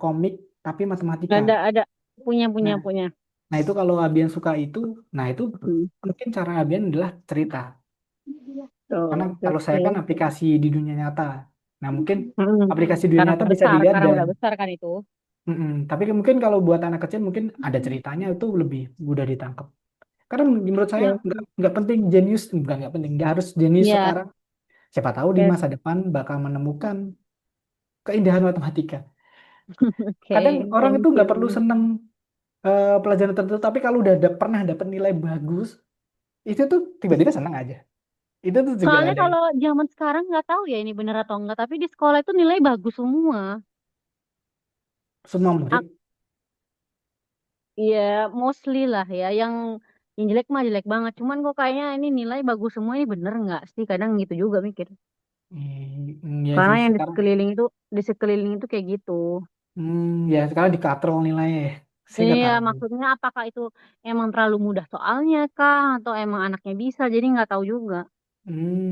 komik tapi matematika. Ada punya punya Nah, punya. nah itu kalau Abian suka itu, nah itu Hmm. mungkin cara Abian adalah cerita. Karena Oh, oke kalau saya oke. kan aplikasi di dunia nyata. Nah, mungkin Hmm. aplikasi dunia nyata bisa dilihat Sekarang dan udah besar kan itu. tapi mungkin kalau buat anak kecil mungkin ada ceritanya itu lebih mudah ditangkap. Karena menurut saya Iya. nggak penting jenius, nggak penting, nggak harus jenius Iya. sekarang. Siapa tahu di Oke. masa depan bakal menemukan keindahan matematika. Oke, Kadang orang itu thank nggak perlu you. seneng pelajaran tertentu, tapi kalau udah pernah dapat nilai bagus, itu tuh tiba-tiba seneng aja. Itu tuh juga Soalnya ada kalau zaman sekarang nggak tahu ya ini bener atau enggak, tapi di sekolah itu nilai bagus semua. semua murid. Ak- Iya, mostly lah ya. Yang jelek mah jelek banget. Cuman kok kayaknya ini nilai bagus semua ini bener nggak sih? Kadang gitu juga mikir. Ya Karena sih yang sekarang, di sekeliling itu kayak gitu. ya sekarang dikatrol nilainya ya. Saya nggak Iya, tahu. maksudnya apakah itu emang terlalu mudah soalnya kah? Atau emang anaknya bisa? Jadi nggak tahu juga. Hmm,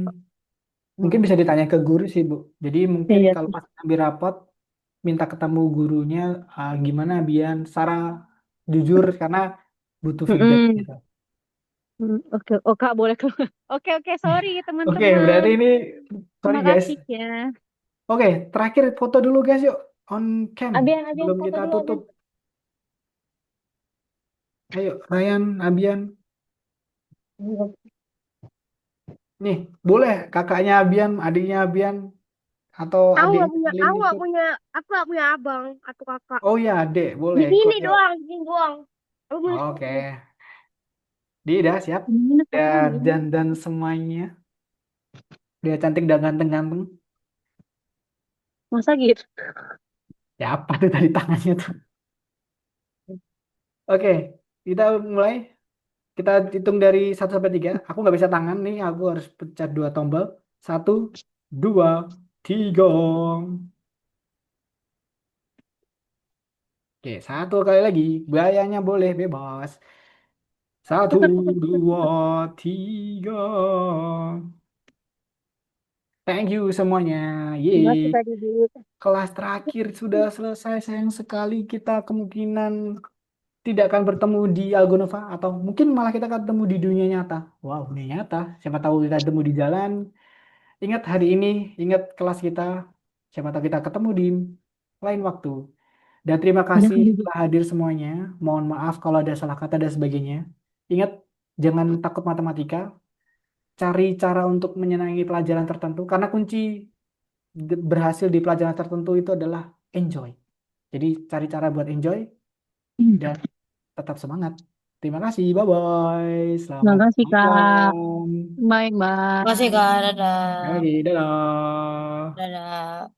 Mungkin Hmm. bisa ditanya ke guru sih, Bu. Jadi mungkin Iya kalau sih. pas ambil rapot, minta ketemu gurunya, gimana biar secara jujur, karena butuh feedback Mm-mm. gitu. Oke, oh Kak boleh keluar. Oke, oke, sorry Oke, berarti teman-teman. ini, sorry Terima guys. kasih ya. Oke, terakhir foto dulu guys yuk. On cam, Abian, sebelum foto kita dulu tutup. Abian. Ayo, Ryan, Abian. Nih, boleh kakaknya Abian, adiknya Abian, atau adiknya Selin Aku nggak ikut. punya, aku nggak punya abang atau kakak. Oh ya, adek, Di boleh ikut sini yuk. doang, di sini doang. Aku punya Oke, sepupu. Di dah siap. Ini fotonya. Dan semuanya. Dia cantik dan ganteng-ganteng. Masa gitu? Ya apa tuh tadi tangannya tuh? Oke, kita mulai. Kita hitung dari 1 sampai 3. Aku nggak bisa tangan nih, aku harus pencet 2 tombol. 1, 2, 3. Oke, 1 kali lagi. Gayanya boleh bebas. Satu, Tukar, tukar, tukar, dua, tukar. tiga. Thank you semuanya. Terima kasih Yeay. tadi dulu. Kelas terakhir sudah selesai. Sayang sekali kita kemungkinan tidak akan bertemu di Algonova atau mungkin malah kita akan ketemu di dunia nyata. Wow, dunia nyata. Siapa tahu kita ketemu di jalan. Ingat hari ini, ingat kelas kita. Siapa tahu kita ketemu di lain waktu. Dan terima Ada kasih kali Bu. telah hadir semuanya. Mohon maaf kalau ada salah kata dan sebagainya. Ingat, jangan takut matematika. Cari cara untuk menyenangi pelajaran tertentu. Karena kunci berhasil di pelajaran tertentu itu adalah enjoy. Jadi cari cara buat enjoy dan tetap semangat. Terima kasih. Bye-bye. Terima Selamat kasih Kak. malam. Bye Makasih bye. Kak, dadah. Oke, dadah. Dadah.